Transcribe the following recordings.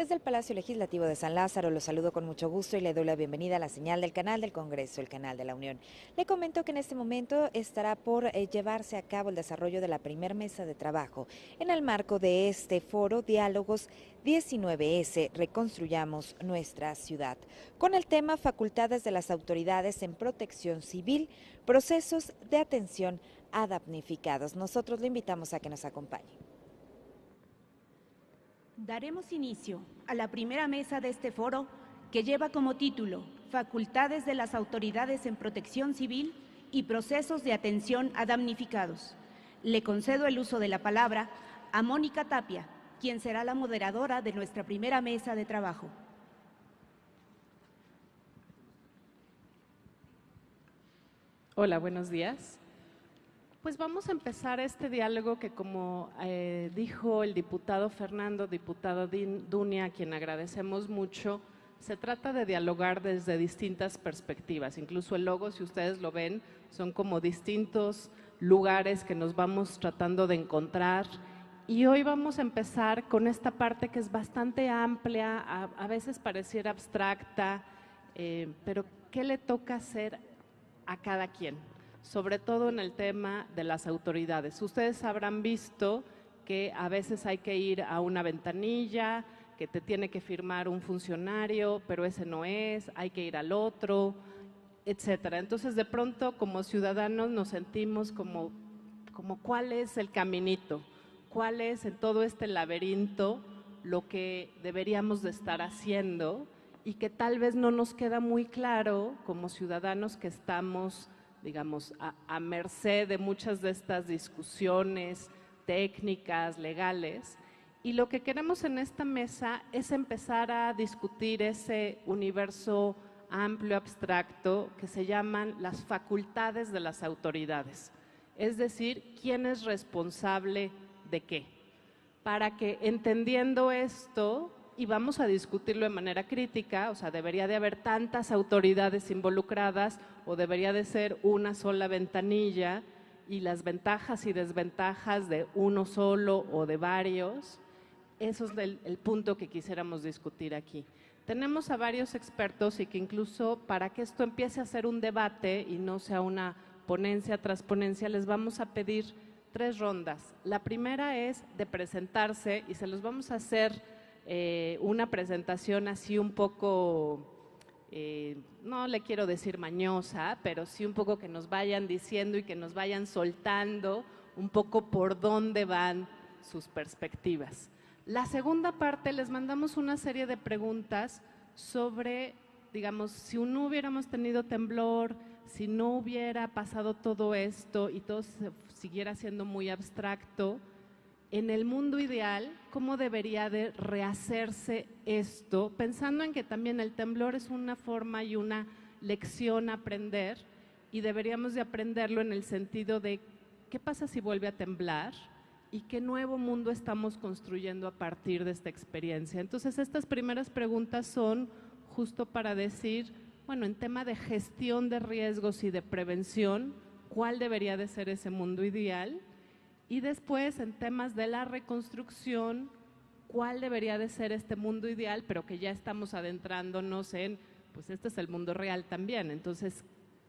Desde el Palacio Legislativo de San Lázaro los saludo con mucho gusto y le doy la bienvenida a la señal del canal del Congreso, el canal de la Unión. Le comento que en este momento estará por llevarse a cabo el desarrollo de la primer mesa de trabajo en el marco de este foro Diálogos 19S, Reconstruyamos nuestra ciudad, con el tema Facultades de las autoridades en protección civil, procesos de atención a damnificados. Nosotros le invitamos a que nos acompañe. Daremos inicio a la primera mesa de este foro que lleva como título Facultades de las autoridades en protección civil y procesos de atención a damnificados. Le concedo el uso de la palabra a Mónica Tapia, quien será la moderadora de nuestra primera mesa de trabajo. Hola, buenos días. Pues vamos a empezar este diálogo que, como dijo el diputado Fernando, diputado Dunia, a quien agradecemos mucho, se trata de dialogar desde distintas perspectivas. Incluso el logo, si ustedes lo ven, son como distintos lugares que nos vamos tratando de encontrar. Y hoy vamos a empezar con esta parte que es bastante amplia, a veces pareciera abstracta, pero ¿qué le toca hacer a cada quien? Sobre todo en el tema de las autoridades. Ustedes habrán visto que a veces hay que ir a una ventanilla, que te tiene que firmar un funcionario, pero ese no es, hay que ir al otro, etcétera. Entonces, de pronto, como ciudadanos nos sentimos como cuál es el caminito, cuál es en todo este laberinto lo que deberíamos de estar haciendo y que tal vez no nos queda muy claro como ciudadanos que estamos, digamos, a merced de muchas de estas discusiones técnicas, legales. Y lo que queremos en esta mesa es empezar a discutir ese universo amplio, abstracto, que se llaman las facultades de las autoridades. Es decir, ¿quién es responsable de qué? Para que, entendiendo esto, y vamos a discutirlo de manera crítica, o sea, debería de haber tantas autoridades involucradas o debería de ser una sola ventanilla, y las ventajas y desventajas de uno solo o de varios. Eso es el punto que quisiéramos discutir aquí. Tenemos a varios expertos y que incluso para que esto empiece a ser un debate y no sea una ponencia tras ponencia, les vamos a pedir 3 rondas. La primera es de presentarse y se los vamos a hacer una presentación así un poco, no le quiero decir mañosa, pero sí un poco que nos vayan diciendo y que nos vayan soltando un poco por dónde van sus perspectivas. La segunda parte les mandamos una serie de preguntas sobre, digamos, si no hubiéramos tenido temblor, si no hubiera pasado todo esto y todo siguiera siendo muy abstracto, en el mundo ideal, ¿cómo debería de rehacerse esto? Pensando en que también el temblor es una forma y una lección a aprender y deberíamos de aprenderlo en el sentido de ¿qué pasa si vuelve a temblar? ¿Y qué nuevo mundo estamos construyendo a partir de esta experiencia? Entonces, estas primeras preguntas son justo para decir, bueno, en tema de gestión de riesgos y de prevención, ¿cuál debería de ser ese mundo ideal? Y después, en temas de la reconstrucción, ¿cuál debería de ser este mundo ideal? Pero que ya estamos adentrándonos en, pues este es el mundo real también. Entonces,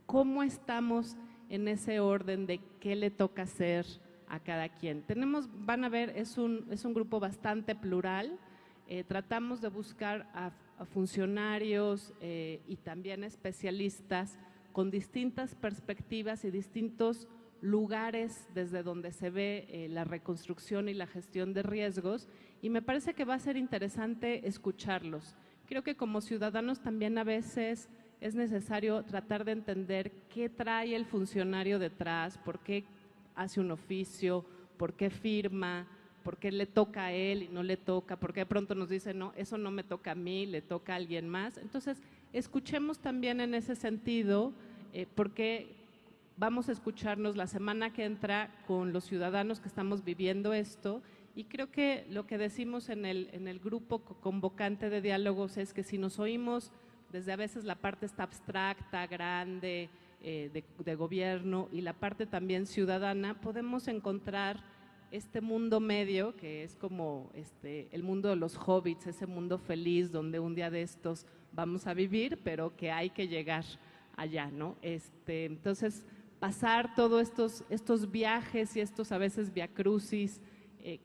¿cómo estamos en ese orden de qué le toca hacer a cada quien? Van a ver, es un grupo bastante plural. Tratamos de buscar a funcionarios y también especialistas con distintas perspectivas y distintos lugares desde donde se ve la reconstrucción y la gestión de riesgos, y me parece que va a ser interesante escucharlos. Creo que como ciudadanos también a veces es necesario tratar de entender qué trae el funcionario detrás, por qué hace un oficio, por qué firma, por qué le toca a él y no le toca, por qué de pronto nos dice, no, eso no me toca a mí, le toca a alguien más. Entonces, escuchemos también en ese sentido, porque vamos a escucharnos la semana que entra con los ciudadanos que estamos viviendo esto, y creo que lo que decimos en el grupo convocante de diálogos es que si nos oímos desde a veces la parte está abstracta, grande, de gobierno y la parte también ciudadana, podemos encontrar este mundo medio, que es como el mundo de los hobbits, ese mundo feliz donde un día de estos vamos a vivir, pero que hay que llegar allá, ¿no? Entonces, pasar todos estos viajes y estos a veces viacrucis,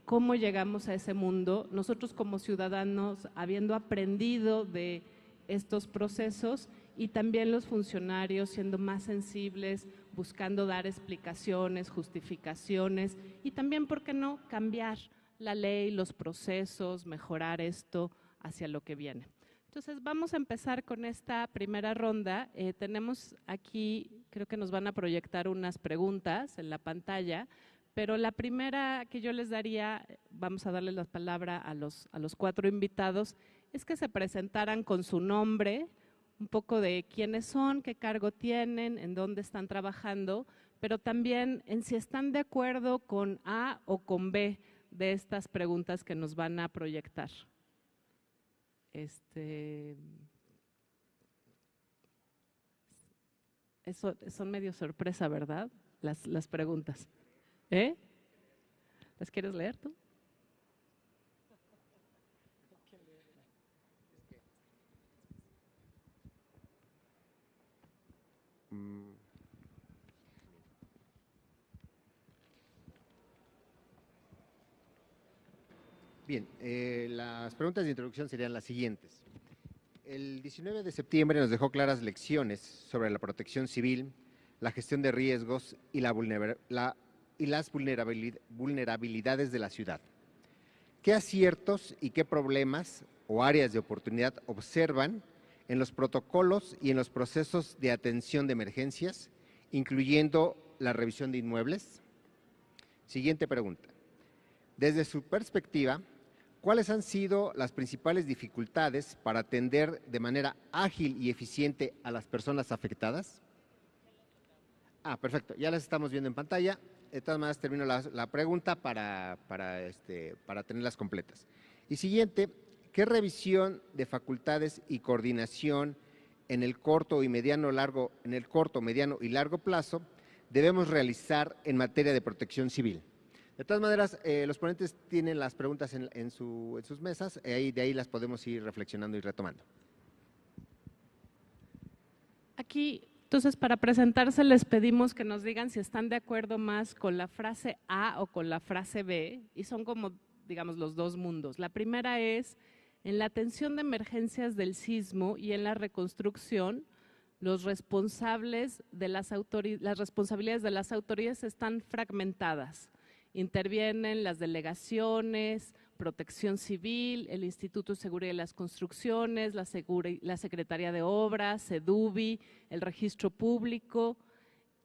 cómo llegamos a ese mundo, nosotros como ciudadanos, habiendo aprendido de estos procesos, y también los funcionarios siendo más sensibles, buscando dar explicaciones, justificaciones, y también, ¿por qué no?, cambiar la ley, los procesos, mejorar esto hacia lo que viene. Entonces, vamos a empezar con esta primera ronda. Tenemos aquí, creo que nos van a proyectar unas preguntas en la pantalla, pero la primera que yo les daría, vamos a darle la palabra a los 4 invitados, es que se presentaran con su nombre, un poco de quiénes son, qué cargo tienen, en dónde están trabajando, pero también en si están de acuerdo con A o con B de estas preguntas que nos van a proyectar. Son medio sorpresa, ¿verdad? Las preguntas. ¿Las quieres leer tú? Bien, las preguntas de introducción serían las siguientes. El 19 de septiembre nos dejó claras lecciones sobre la protección civil, la gestión de riesgos y las vulnerabilidades de la ciudad. ¿Qué aciertos y qué problemas o áreas de oportunidad observan en los protocolos y en los procesos de atención de emergencias, incluyendo la revisión de inmuebles? Siguiente pregunta. Desde su perspectiva, ¿cuáles han sido las principales dificultades para atender de manera ágil y eficiente a las personas afectadas? Perfecto, ya las estamos viendo en pantalla. De todas maneras, termino la pregunta para tenerlas completas. Y siguiente, ¿qué revisión de facultades y coordinación en el corto, mediano y largo plazo debemos realizar en materia de protección civil? De todas maneras, los ponentes tienen las preguntas en sus mesas, de ahí las podemos ir reflexionando y retomando. Aquí, entonces, para presentarse les pedimos que nos digan si están de acuerdo más con la frase A o con la frase B, y son como, digamos, los dos mundos. La primera es, en la atención de emergencias del sismo y en la reconstrucción, las responsabilidades de las autoridades están fragmentadas. Intervienen las delegaciones, Protección Civil, el Instituto de Seguridad de las Construcciones, la Secretaría de Obras, SEDUBI, el Registro Público.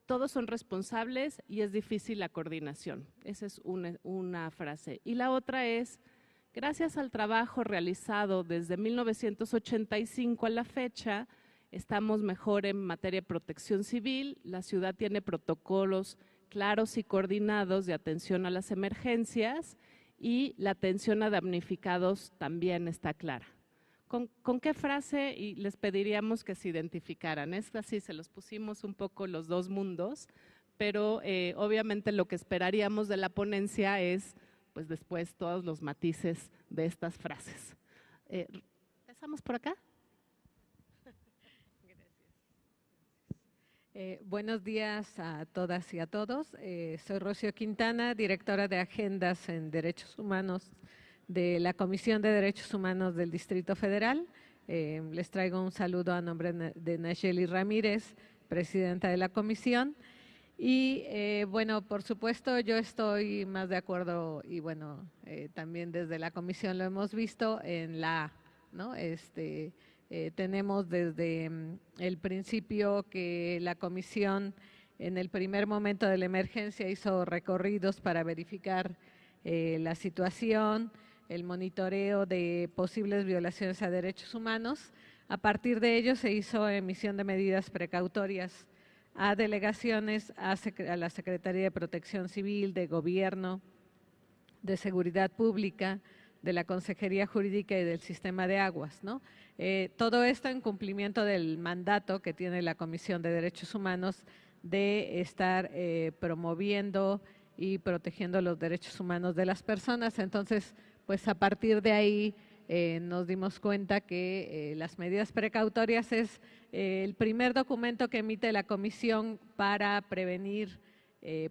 Todos son responsables y es difícil la coordinación. Esa es una frase. Y la otra es, gracias al trabajo realizado desde 1985 a la fecha, estamos mejor en materia de protección civil, la ciudad tiene protocolos claros y coordinados de atención a las emergencias y la atención a damnificados también está clara. ¿Con qué frase? Y les pediríamos que se identificaran. Es así, se los pusimos un poco los dos mundos, pero obviamente lo que esperaríamos de la ponencia es, pues después, todos los matices de estas frases. ¿Empezamos por acá? Buenos días a todas y a todos. Soy Rocío Quintana, directora de Agendas en Derechos Humanos de la Comisión de Derechos Humanos del Distrito Federal. Les traigo un saludo a nombre de Nayeli Ramírez, presidenta de la comisión. Y bueno, por supuesto, yo estoy más de acuerdo y bueno, también desde la comisión lo hemos visto en la A, ¿no? Tenemos desde el principio que la comisión en el primer momento de la emergencia hizo recorridos para verificar la situación, el monitoreo de posibles violaciones a derechos humanos. A partir de ello se hizo emisión de medidas precautorias a delegaciones, a la Secretaría de Protección Civil, de Gobierno, de Seguridad Pública, de la Consejería Jurídica y del Sistema de Aguas, ¿no? Todo esto en cumplimiento del mandato que tiene la Comisión de Derechos Humanos de estar promoviendo y protegiendo los derechos humanos de las personas. Entonces, pues a partir de ahí nos dimos cuenta que las medidas precautorias es el primer documento que emite la Comisión para prevenir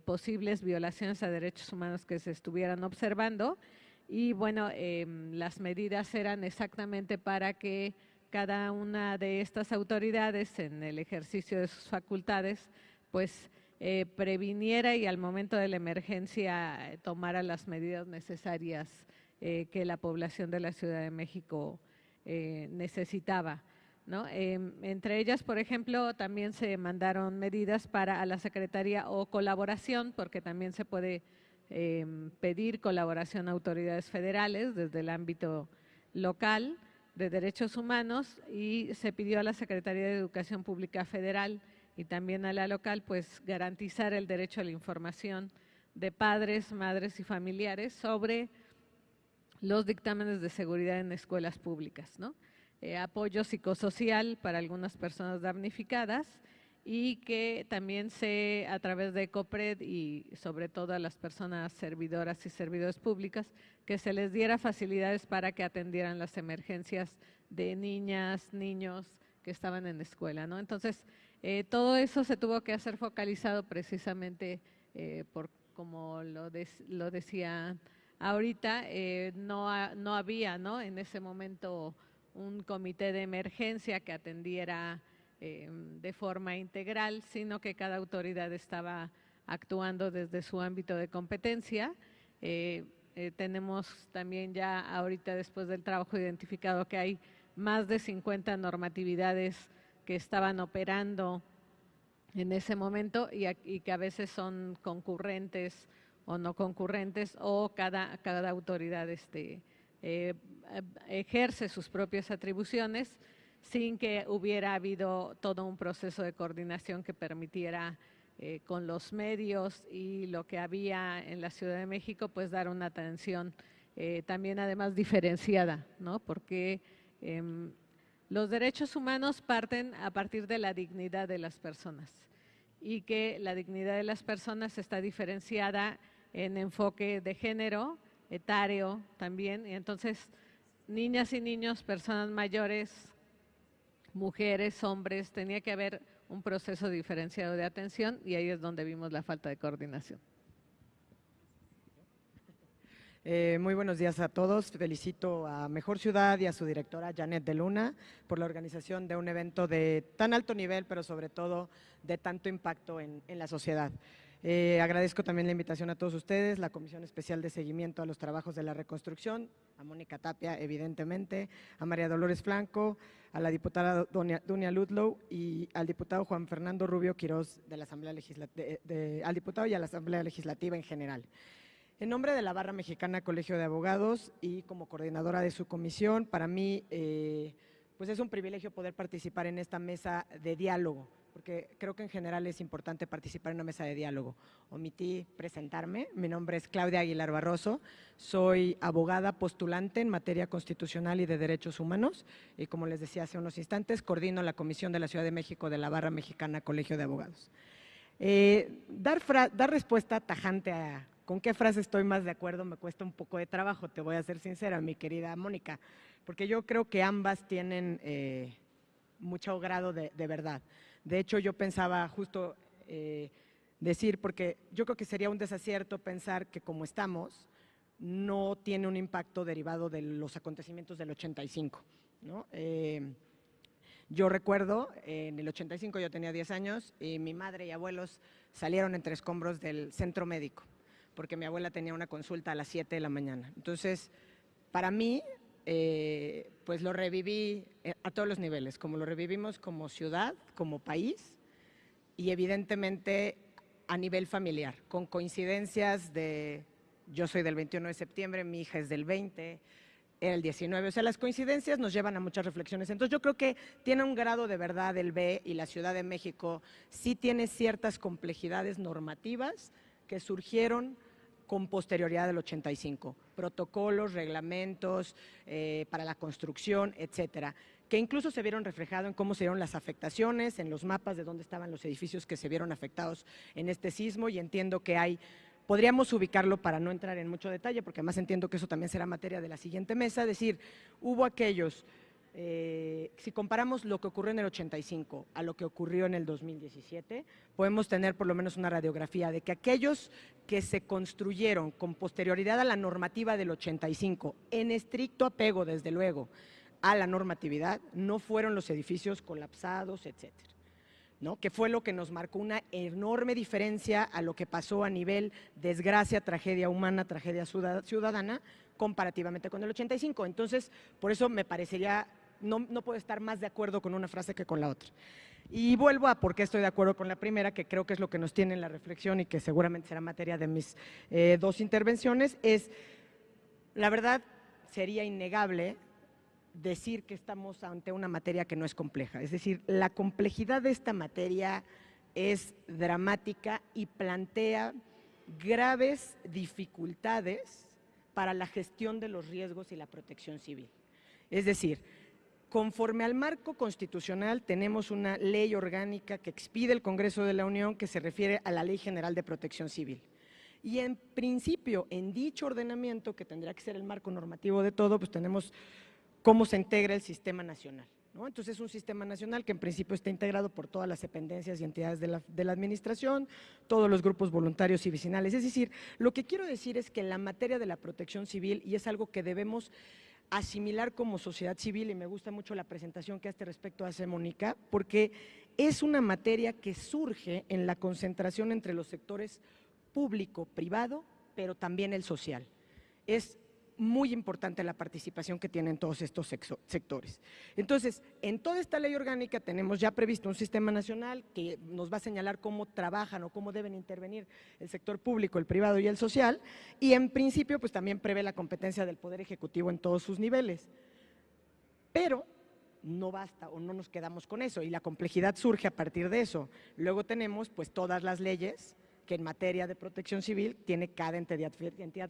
posibles violaciones a derechos humanos que se estuvieran observando. Y bueno, las medidas eran exactamente para que cada una de estas autoridades en el ejercicio de sus facultades pues previniera y al momento de la emergencia tomara las medidas necesarias que la población de la Ciudad de México necesitaba, ¿no? Entre ellas, por ejemplo, también se mandaron medidas para a la Secretaría o colaboración, porque también se puede pedir colaboración a autoridades federales desde el ámbito local de derechos humanos, y se pidió a la Secretaría de Educación Pública Federal y también a la local pues garantizar el derecho a la información de padres, madres y familiares sobre los dictámenes de seguridad en escuelas públicas, ¿no? Apoyo psicosocial para algunas personas damnificadas, y que también a través de ECOPRED y sobre todo a las personas servidoras y servidores públicas, que se les diera facilidades para que atendieran las emergencias de niñas, niños que estaban en la escuela, ¿no? Entonces, todo eso se tuvo que hacer focalizado precisamente como lo decía ahorita, no había, ¿no?, en ese momento un comité de emergencia que atendiera de forma integral, sino que cada autoridad estaba actuando desde su ámbito de competencia. Tenemos también ya ahorita, después del trabajo, identificado que hay más de 50 normatividades que estaban operando en ese momento y que a veces son concurrentes o no concurrentes, o cada autoridad ejerce sus propias atribuciones sin que hubiera habido todo un proceso de coordinación que permitiera con los medios y lo que había en la Ciudad de México, pues dar una atención también además diferenciada, ¿no? Porque los derechos humanos parten a partir de la dignidad de las personas, y que la dignidad de las personas está diferenciada en enfoque de género, etario también, y entonces niñas y niños, personas mayores, mujeres, hombres, tenía que haber un proceso diferenciado de atención, y ahí es donde vimos la falta de coordinación. Muy buenos días a todos. Felicito a Mejor Ciudad y a su directora Janet de Luna por la organización de un evento de tan alto nivel, pero sobre todo de tanto impacto en la sociedad. Agradezco también la invitación a todos ustedes, la Comisión Especial de Seguimiento a los Trabajos de la Reconstrucción, a Mónica Tapia, evidentemente, a María Dolores Flanco, a la diputada Dunia Ludlow y al diputado Juan Fernando Rubio Quirós de la Asamblea al diputado y a la Asamblea Legislativa en general. En nombre de la Barra Mexicana Colegio de Abogados y como coordinadora de su comisión, para mí pues es un privilegio poder participar en esta mesa de diálogo, porque creo que en general es importante participar en una mesa de diálogo. Omití presentarme, mi nombre es Claudia Aguilar Barroso, soy abogada postulante en materia constitucional y de derechos humanos, y como les decía hace unos instantes, coordino la Comisión de la Ciudad de México de la Barra Mexicana Colegio de Abogados. Dar respuesta tajante a con qué frase estoy más de acuerdo me cuesta un poco de trabajo, te voy a ser sincera, mi querida Mónica, porque yo creo que ambas tienen mucho grado de verdad. De hecho, yo pensaba justo decir, porque yo creo que sería un desacierto pensar que como estamos, no tiene un impacto derivado de los acontecimientos del 85, ¿no? Yo recuerdo, en el 85 yo tenía 10 años y mi madre y abuelos salieron entre escombros del centro médico, porque mi abuela tenía una consulta a las 7 de la mañana. Entonces, para mí, pues lo reviví a todos los niveles, como lo revivimos como ciudad, como país y evidentemente a nivel familiar, con coincidencias de, yo soy del 21 de septiembre, mi hija es del 20, era el 19, o sea, las coincidencias nos llevan a muchas reflexiones. Entonces yo creo que tiene un grado de verdad el B, y la Ciudad de México sí tiene ciertas complejidades normativas que surgieron con posterioridad del 85, protocolos, reglamentos para la construcción, etcétera, que incluso se vieron reflejados en cómo se dieron las afectaciones, en los mapas de dónde estaban los edificios que se vieron afectados en este sismo, y entiendo que hay Podríamos ubicarlo para no entrar en mucho detalle, porque además entiendo que eso también será materia de la siguiente mesa, es decir, hubo aquellos, si comparamos lo que ocurrió en el 85 a lo que ocurrió en el 2017, podemos tener por lo menos una radiografía de que aquellos que se construyeron con posterioridad a la normativa del 85, en estricto apego, desde luego, a la normatividad, no fueron los edificios colapsados, etcétera, ¿no? Que fue lo que nos marcó una enorme diferencia a lo que pasó a nivel desgracia, tragedia humana, tragedia ciudadana, comparativamente con el 85. Entonces, por eso me parecería, no puedo estar más de acuerdo con una frase que con la otra. Y vuelvo a por qué estoy de acuerdo con la primera, que creo que es lo que nos tiene en la reflexión y que seguramente será materia de mis dos intervenciones, es, la verdad, sería innegable decir que estamos ante una materia que no es compleja. Es decir, la complejidad de esta materia es dramática y plantea graves dificultades para la gestión de los riesgos y la protección civil. Es decir, conforme al marco constitucional tenemos una ley orgánica que expide el Congreso de la Unión que se refiere a la Ley General de Protección Civil. Y en principio, en dicho ordenamiento, que tendría que ser el marco normativo de todo, pues tenemos cómo se integra el sistema nacional, ¿no? Entonces es un sistema nacional que en principio está integrado por todas las dependencias y entidades de la administración, todos los grupos voluntarios y vecinales. Es decir, lo que quiero decir es que la materia de la protección civil, y es algo que debemos asimilar como sociedad civil, y me gusta mucho la presentación que a este respecto hace Mónica, porque es una materia que surge en la concentración entre los sectores público, privado, pero también el social. Es muy importante la participación que tienen todos estos sectores. Entonces, en toda esta ley orgánica tenemos ya previsto un sistema nacional que nos va a señalar cómo trabajan o cómo deben intervenir el sector público, el privado y el social, y en principio pues también prevé la competencia del Poder Ejecutivo en todos sus niveles. Pero no basta o no nos quedamos con eso y la complejidad surge a partir de eso. Luego tenemos pues todas las leyes que en materia de protección civil tiene cada entidad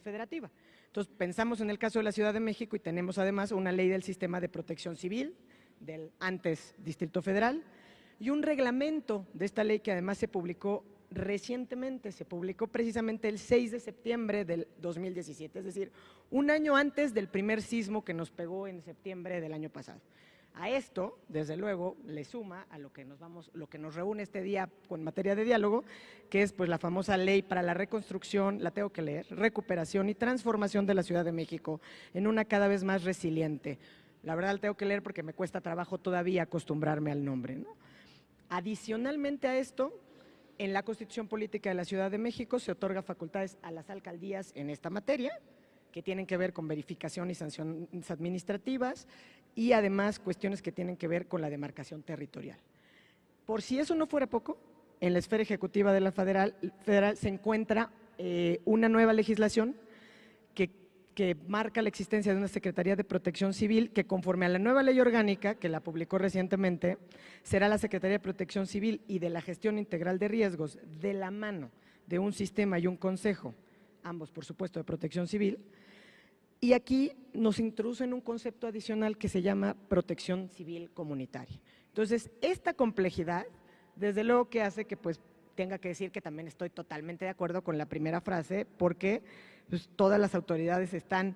federativa. Entonces, pensamos en el caso de la Ciudad de México y tenemos además una ley del sistema de protección civil del antes Distrito Federal y un reglamento de esta ley que además se publicó recientemente, se publicó precisamente el 6 de septiembre del 2017, es decir, un año antes del primer sismo que nos pegó en septiembre del año pasado. A esto, desde luego, le suma a lo que nos reúne este día con materia de diálogo, que es pues la famosa ley para la reconstrucción, la tengo que leer, recuperación y transformación de la Ciudad de México en una cada vez más resiliente. La verdad la tengo que leer porque me cuesta trabajo todavía acostumbrarme al nombre, ¿no? Adicionalmente a esto, en la Constitución Política de la Ciudad de México se otorga facultades a las alcaldías en esta materia, que tienen que ver con verificación y sanciones administrativas y además cuestiones que tienen que ver con la demarcación territorial. Por si eso no fuera poco, en la esfera ejecutiva de la federal se encuentra una nueva legislación que marca la existencia de una Secretaría de Protección Civil que conforme a la nueva ley orgánica, que la publicó recientemente, será la Secretaría de Protección Civil y de la Gestión Integral de Riesgos de la mano de un sistema y un consejo, ambos por supuesto de protección civil, y aquí nos introducen un concepto adicional que se llama protección civil comunitaria. Entonces, esta complejidad, desde luego que hace que pues tenga que decir que también estoy totalmente de acuerdo con la primera frase, porque pues, todas las autoridades están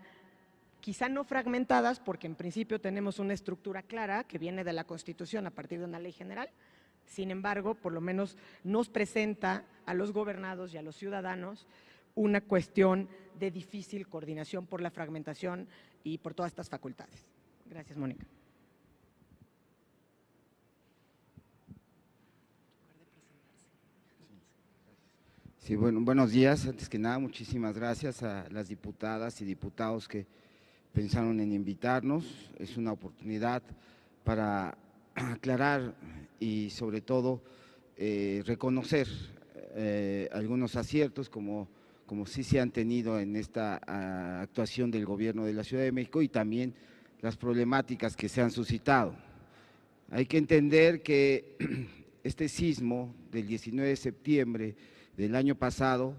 quizá no fragmentadas, porque en principio tenemos una estructura clara que viene de la Constitución a partir de una ley general. Sin embargo, por lo menos nos presenta a los gobernados y a los ciudadanos una cuestión de difícil coordinación por la fragmentación y por todas estas facultades. Gracias, Mónica. Sí, bueno, buenos días. Antes que nada, muchísimas gracias a las diputadas y diputados que pensaron en invitarnos. Es una oportunidad para aclarar y sobre todo reconocer algunos aciertos como sí se han tenido en esta actuación del gobierno de la Ciudad de México y también las problemáticas que se han suscitado. Hay que entender que este sismo del 19 de septiembre del año pasado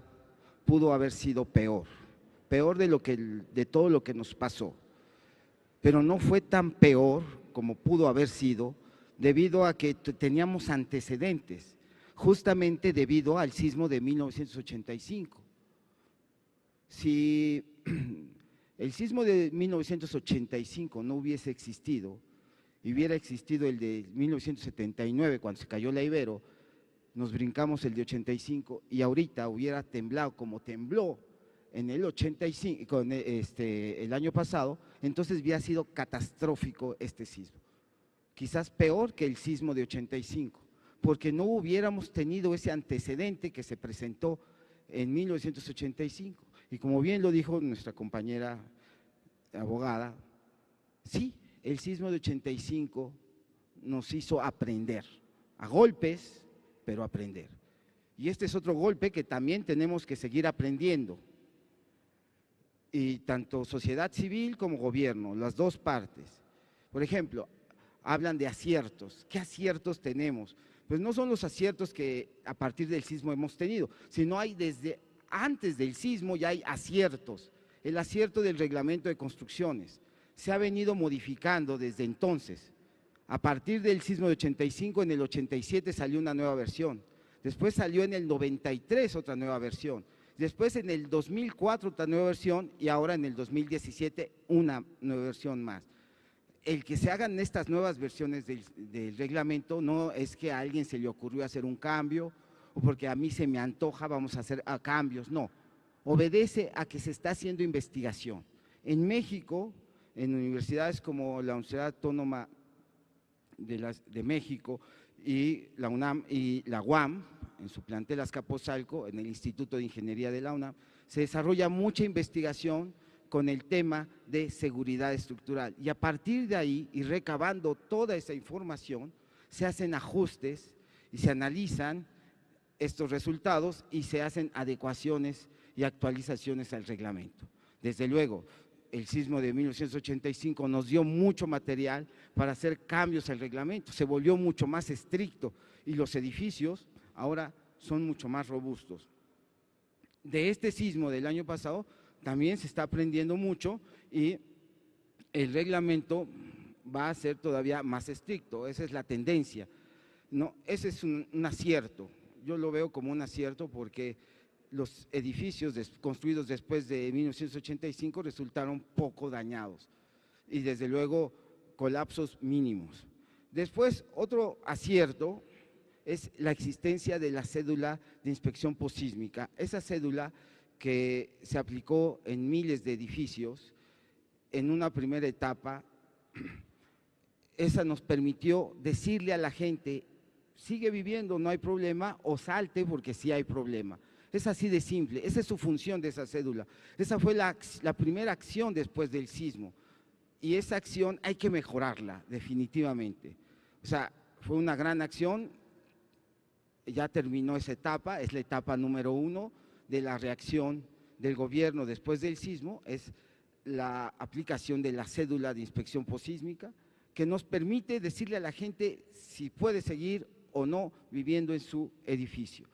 pudo haber sido peor de todo lo que nos pasó, pero no fue tan peor como pudo haber sido debido a que teníamos antecedentes, justamente debido al sismo de 1985. Si el sismo de 1985 no hubiese existido, y hubiera existido el de 1979 cuando se cayó la Ibero, nos brincamos el de 85 y ahorita hubiera temblado como tembló en el 85, el año pasado, entonces hubiera sido catastrófico este sismo. Quizás peor que el sismo de 85, porque no hubiéramos tenido ese antecedente que se presentó en 1985. Y como bien lo dijo nuestra compañera abogada, sí, el sismo de 85 nos hizo aprender, a golpes, pero aprender. Y este es otro golpe que también tenemos que seguir aprendiendo. Y tanto sociedad civil como gobierno, las dos partes. Por ejemplo, hablan de aciertos. ¿Qué aciertos tenemos? Pues no son los aciertos que a partir del sismo hemos tenido, sino hay desde antes del sismo ya hay aciertos. El acierto del reglamento de construcciones se ha venido modificando desde entonces. A partir del sismo de 85, en el 87 salió una nueva versión. Después salió en el 93 otra nueva versión. Después en el 2004 otra nueva versión y ahora en el 2017 una nueva versión más. El que se hagan estas nuevas versiones del reglamento no es que a alguien se le ocurrió hacer un cambio o porque a mí se me antoja vamos a hacer cambios, no. Obedece a que se está haciendo investigación. En México, en universidades como la Universidad Autónoma de México y la UNAM y la UAM, en su plantel Azcapotzalco, en el Instituto de Ingeniería de la UNAM, se desarrolla mucha investigación con el tema de seguridad estructural. Y a partir de ahí, y recabando toda esa información, se hacen ajustes y se analizan estos resultados y se hacen adecuaciones y actualizaciones al reglamento. Desde luego, el sismo de 1985 nos dio mucho material para hacer cambios al reglamento, se volvió mucho más estricto y los edificios ahora son mucho más robustos. De este sismo del año pasado también se está aprendiendo mucho y el reglamento va a ser todavía más estricto, esa es la tendencia. No, ese es un acierto, yo lo veo como un acierto porque los edificios construidos después de 1985 resultaron poco dañados y desde luego colapsos mínimos. Después, otro acierto es la existencia de la cédula de inspección posísmica. Esa cédula que se aplicó en miles de edificios en una primera etapa, esa nos permitió decirle a la gente, sigue viviendo, no hay problema, o salte porque sí hay problema. Es así de simple, esa es su función de esa cédula. Esa fue la primera acción después del sismo y esa acción hay que mejorarla definitivamente. O sea, fue una gran acción, ya terminó esa etapa, es la etapa número 1 de la reacción del gobierno después del sismo, es la aplicación de la cédula de inspección posísmica que nos permite decirle a la gente si puede seguir o no viviendo en su edificio.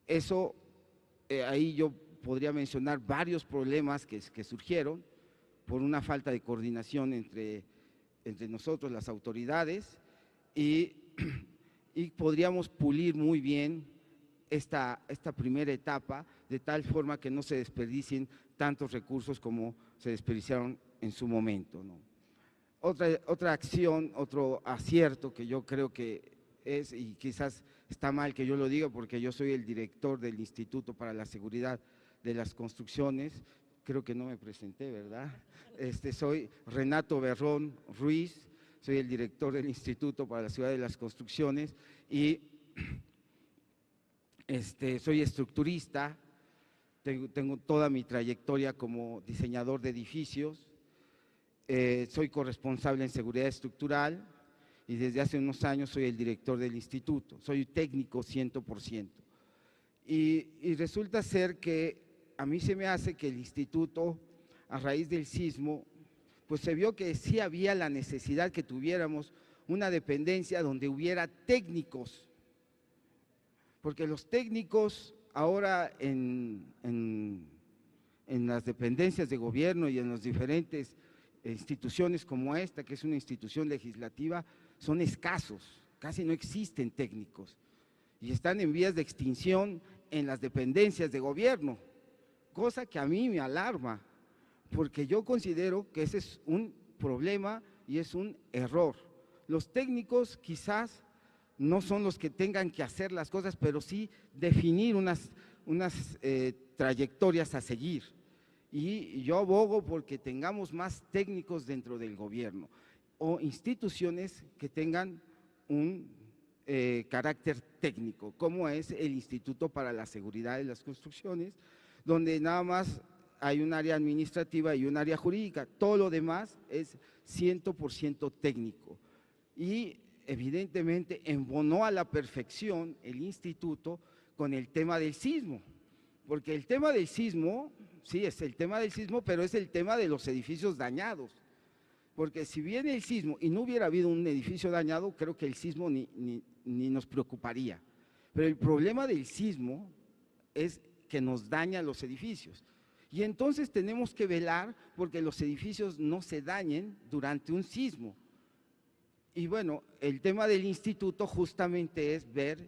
Eso ahí yo podría mencionar varios problemas que surgieron por una falta de coordinación entre nosotros, las autoridades, y podríamos pulir muy bien esta primera etapa de tal forma que no se desperdicien tantos recursos como se desperdiciaron en su momento, ¿no? Otra acción, otro acierto que yo creo que es, y quizás está mal que yo lo diga porque yo soy el director del Instituto para la Seguridad de las Construcciones, creo que no me presenté, ¿verdad? Soy Renato Berrón Ruiz, soy el director del Instituto para la Seguridad de las Construcciones y soy estructurista, tengo toda mi trayectoria como diseñador de edificios, soy corresponsable en seguridad estructural y desde hace unos años soy el director del instituto, soy técnico 100%. Y resulta ser que a mí se me hace que el instituto, a raíz del sismo, pues se vio que sí había la necesidad que tuviéramos una dependencia donde hubiera técnicos, porque los técnicos ahora en las dependencias de gobierno y en las diferentes instituciones como esta, que es una institución legislativa, son escasos, casi no existen técnicos y están en vías de extinción en las dependencias de gobierno, cosa que a mí me alarma, porque yo considero que ese es un problema y es un error. Los técnicos quizás no son los que tengan que hacer las cosas, pero sí definir unas trayectorias a seguir. Y yo abogo porque tengamos más técnicos dentro del gobierno o instituciones que tengan un carácter técnico, como es el Instituto para la Seguridad de las Construcciones, donde nada más hay un área administrativa y un área jurídica, todo lo demás es 100% técnico. Y evidentemente embonó a la perfección el instituto con el tema del sismo, porque el tema del sismo, sí, es el tema del sismo, pero es el tema de los edificios dañados, porque si viene el sismo y no hubiera habido un edificio dañado, creo que el sismo ni nos preocuparía, pero el problema del sismo es que nos daña los edificios, y entonces tenemos que velar porque los edificios no se dañen durante un sismo. Y bueno, el tema del instituto justamente es ver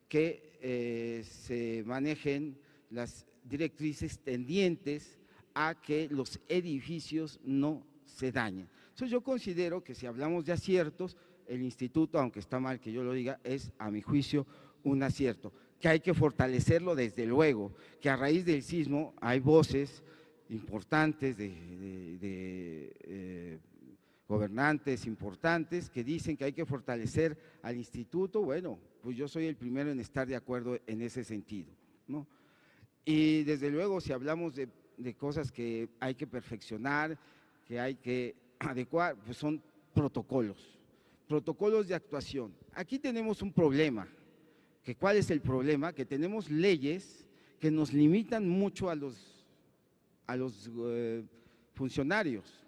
que se manejen las directrices tendientes a que los edificios no se dañen. Entonces yo considero que si hablamos de aciertos, el instituto, aunque está mal que yo lo diga, es a mi juicio un acierto, que hay que fortalecerlo desde luego, que a raíz del sismo hay voces importantes de gobernantes importantes que dicen que hay que fortalecer al instituto. Bueno, pues yo soy el primero en estar de acuerdo en ese sentido, ¿no? Y desde luego si hablamos de cosas que hay que perfeccionar, que hay que adecuar, pues son protocolos de actuación. Aquí tenemos un problema, que ¿cuál es el problema? Que tenemos leyes que nos limitan mucho a los funcionarios.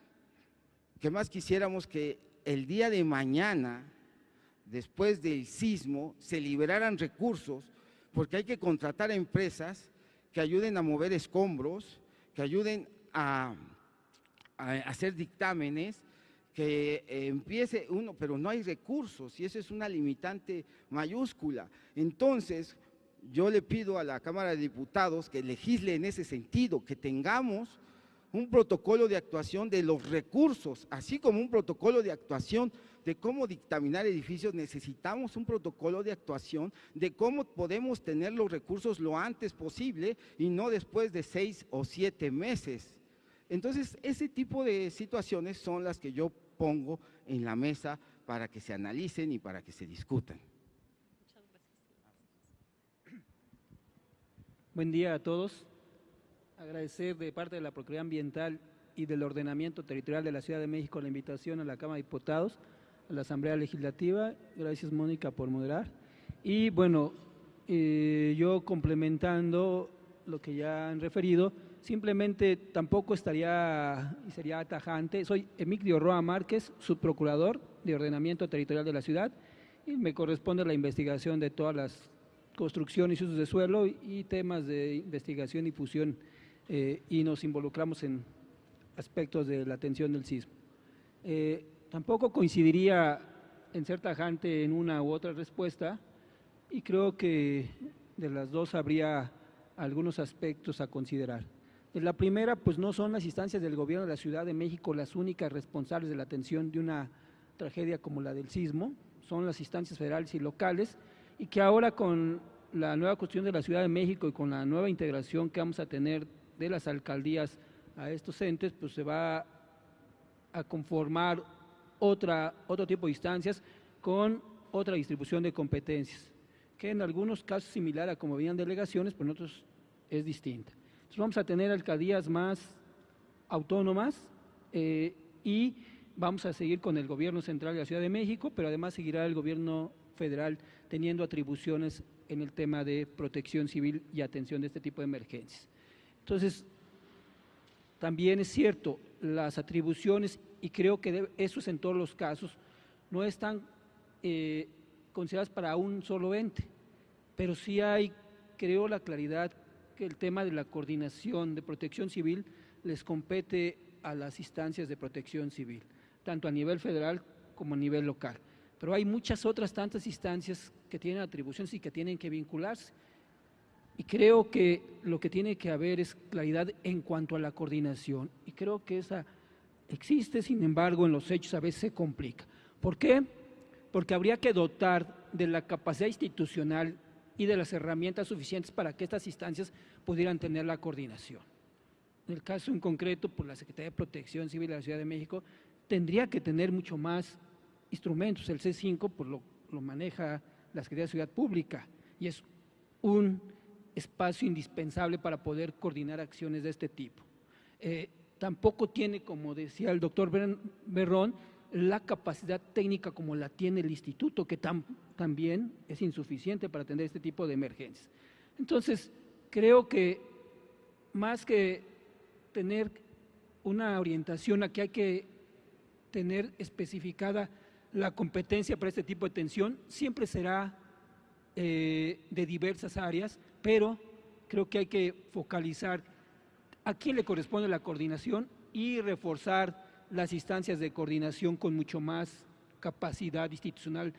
¿Qué más quisiéramos? Que el día de mañana, después del sismo, se liberaran recursos, porque hay que contratar a empresas que ayuden a mover escombros, que ayuden a hacer dictámenes, que empiece uno, pero no hay recursos y eso es una limitante mayúscula. Entonces, yo le pido a la Cámara de Diputados que legisle en ese sentido, que tengamos un protocolo de actuación de los recursos, así como un protocolo de actuación de cómo dictaminar edificios. Necesitamos un protocolo de actuación de cómo podemos tener los recursos lo antes posible y no después de 6 o 7 meses. Entonces, ese tipo de situaciones son las que yo pongo en la mesa para que se analicen y para que se discutan. Buen día a todos. Agradecer de parte de la Procuraduría Ambiental y del Ordenamiento Territorial de la Ciudad de México la invitación a la Cámara de Diputados, a la Asamblea Legislativa. Gracias, Mónica, por moderar. Y bueno, yo complementando lo que ya han referido, simplemente tampoco estaría y sería tajante. Soy Emigdio Roa Márquez, subprocurador de Ordenamiento Territorial de la Ciudad, y me corresponde la investigación de todas las construcciones y usos de suelo y temas de investigación y difusión, y nos involucramos en aspectos de la atención del sismo. Tampoco coincidiría en ser tajante en una u otra respuesta, y creo que de las dos habría algunos aspectos a considerar. En la primera, pues no son las instancias del gobierno de la Ciudad de México las únicas responsables de la atención de una tragedia como la del sismo, son las instancias federales y locales, y que ahora con la nueva Constitución de la Ciudad de México y con la nueva integración que vamos a tener de las alcaldías a estos entes, pues se va a conformar otro tipo de instancias con otra distribución de competencias, que en algunos casos similar a como venían delegaciones, pero en otros es distinta. Entonces vamos a tener alcaldías más autónomas y vamos a seguir con el gobierno central de la Ciudad de México, pero además seguirá el gobierno federal teniendo atribuciones en el tema de protección civil y atención de este tipo de emergencias. Entonces, también es cierto, las atribuciones, y creo que eso es en todos los casos, no están consideradas para un solo ente, pero sí hay, creo, la claridad que el tema de la coordinación de protección civil les compete a las instancias de protección civil, tanto a nivel federal como a nivel local. Pero hay muchas otras tantas instancias que tienen atribuciones y que tienen que vincularse. Y creo que lo que tiene que haber es claridad en cuanto a la coordinación. Y creo que esa existe, sin embargo, en los hechos a veces se complica. ¿Por qué? Porque habría que dotar de la capacidad institucional y de las herramientas suficientes para que estas instancias pudieran tener la coordinación. En el caso en concreto, pues la Secretaría de Protección Civil de la Ciudad de México tendría que tener mucho más instrumentos. El C5 pues lo maneja la Secretaría de Seguridad Pública y es un espacio indispensable para poder coordinar acciones de este tipo. Tampoco tiene, como decía el doctor Berrón, la capacidad técnica como la tiene el instituto, que también es insuficiente para atender este tipo de emergencias. Entonces, creo que más que tener una orientación, aquí hay que tener especificada la competencia para este tipo de atención, siempre será de diversas áreas, pero creo que hay que focalizar a quién le corresponde la coordinación y reforzar las instancias de coordinación con mucho más capacidad institucional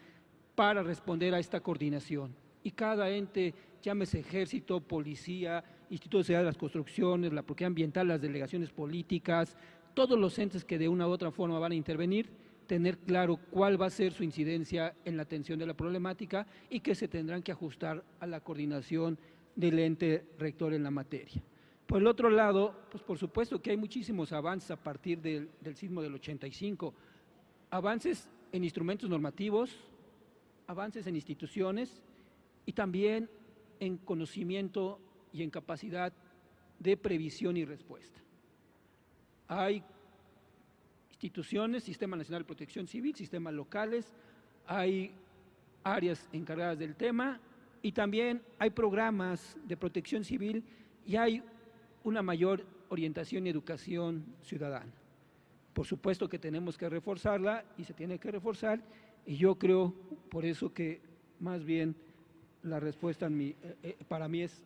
para responder a esta coordinación. Y cada ente, llámese ejército, policía, Instituto de Seguridad de las Construcciones, la Procuraduría Ambiental, las delegaciones políticas, todos los entes que de una u otra forma van a intervenir, tener claro cuál va a ser su incidencia en la atención de la problemática y que se tendrán que ajustar a la coordinación del ente rector en la materia. Por el otro lado, pues por supuesto que hay muchísimos avances a partir del sismo del 85, avances en instrumentos normativos, avances en instituciones y también en conocimiento y en capacidad de previsión y respuesta. Hay instituciones, Sistema Nacional de Protección Civil, sistemas locales, hay áreas encargadas del tema y también hay programas de protección civil y hay una mayor orientación y educación ciudadana. Por supuesto que tenemos que reforzarla y se tiene que reforzar y yo creo por eso que más bien la respuesta para mí es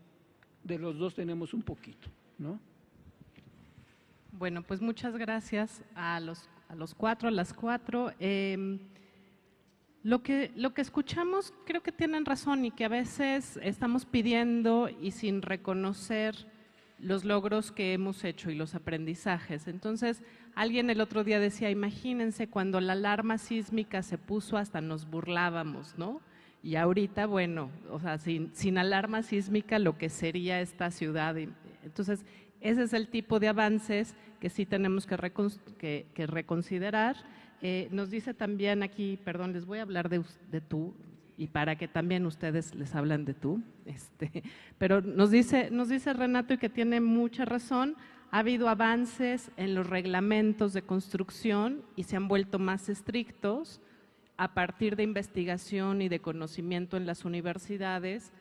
de los dos tenemos un poquito, ¿no? Bueno, pues muchas gracias a los cuatro, a las cuatro. Lo que escuchamos creo que tienen razón y que a veces estamos pidiendo y sin reconocer los logros que hemos hecho y los aprendizajes. Entonces, alguien el otro día decía, imagínense cuando la alarma sísmica se puso hasta nos burlábamos, ¿no? Y ahorita, bueno, o sea, sin alarma sísmica lo que sería esta ciudad. Entonces, ese es el tipo de avances que sí tenemos que reconsiderar. Nos dice también aquí, perdón, les voy a hablar de tú y para que también ustedes les hablan de tú. Pero nos dice Renato y que tiene mucha razón, ha habido avances en los reglamentos de construcción y se han vuelto más estrictos a partir de investigación y de conocimiento en las universidades.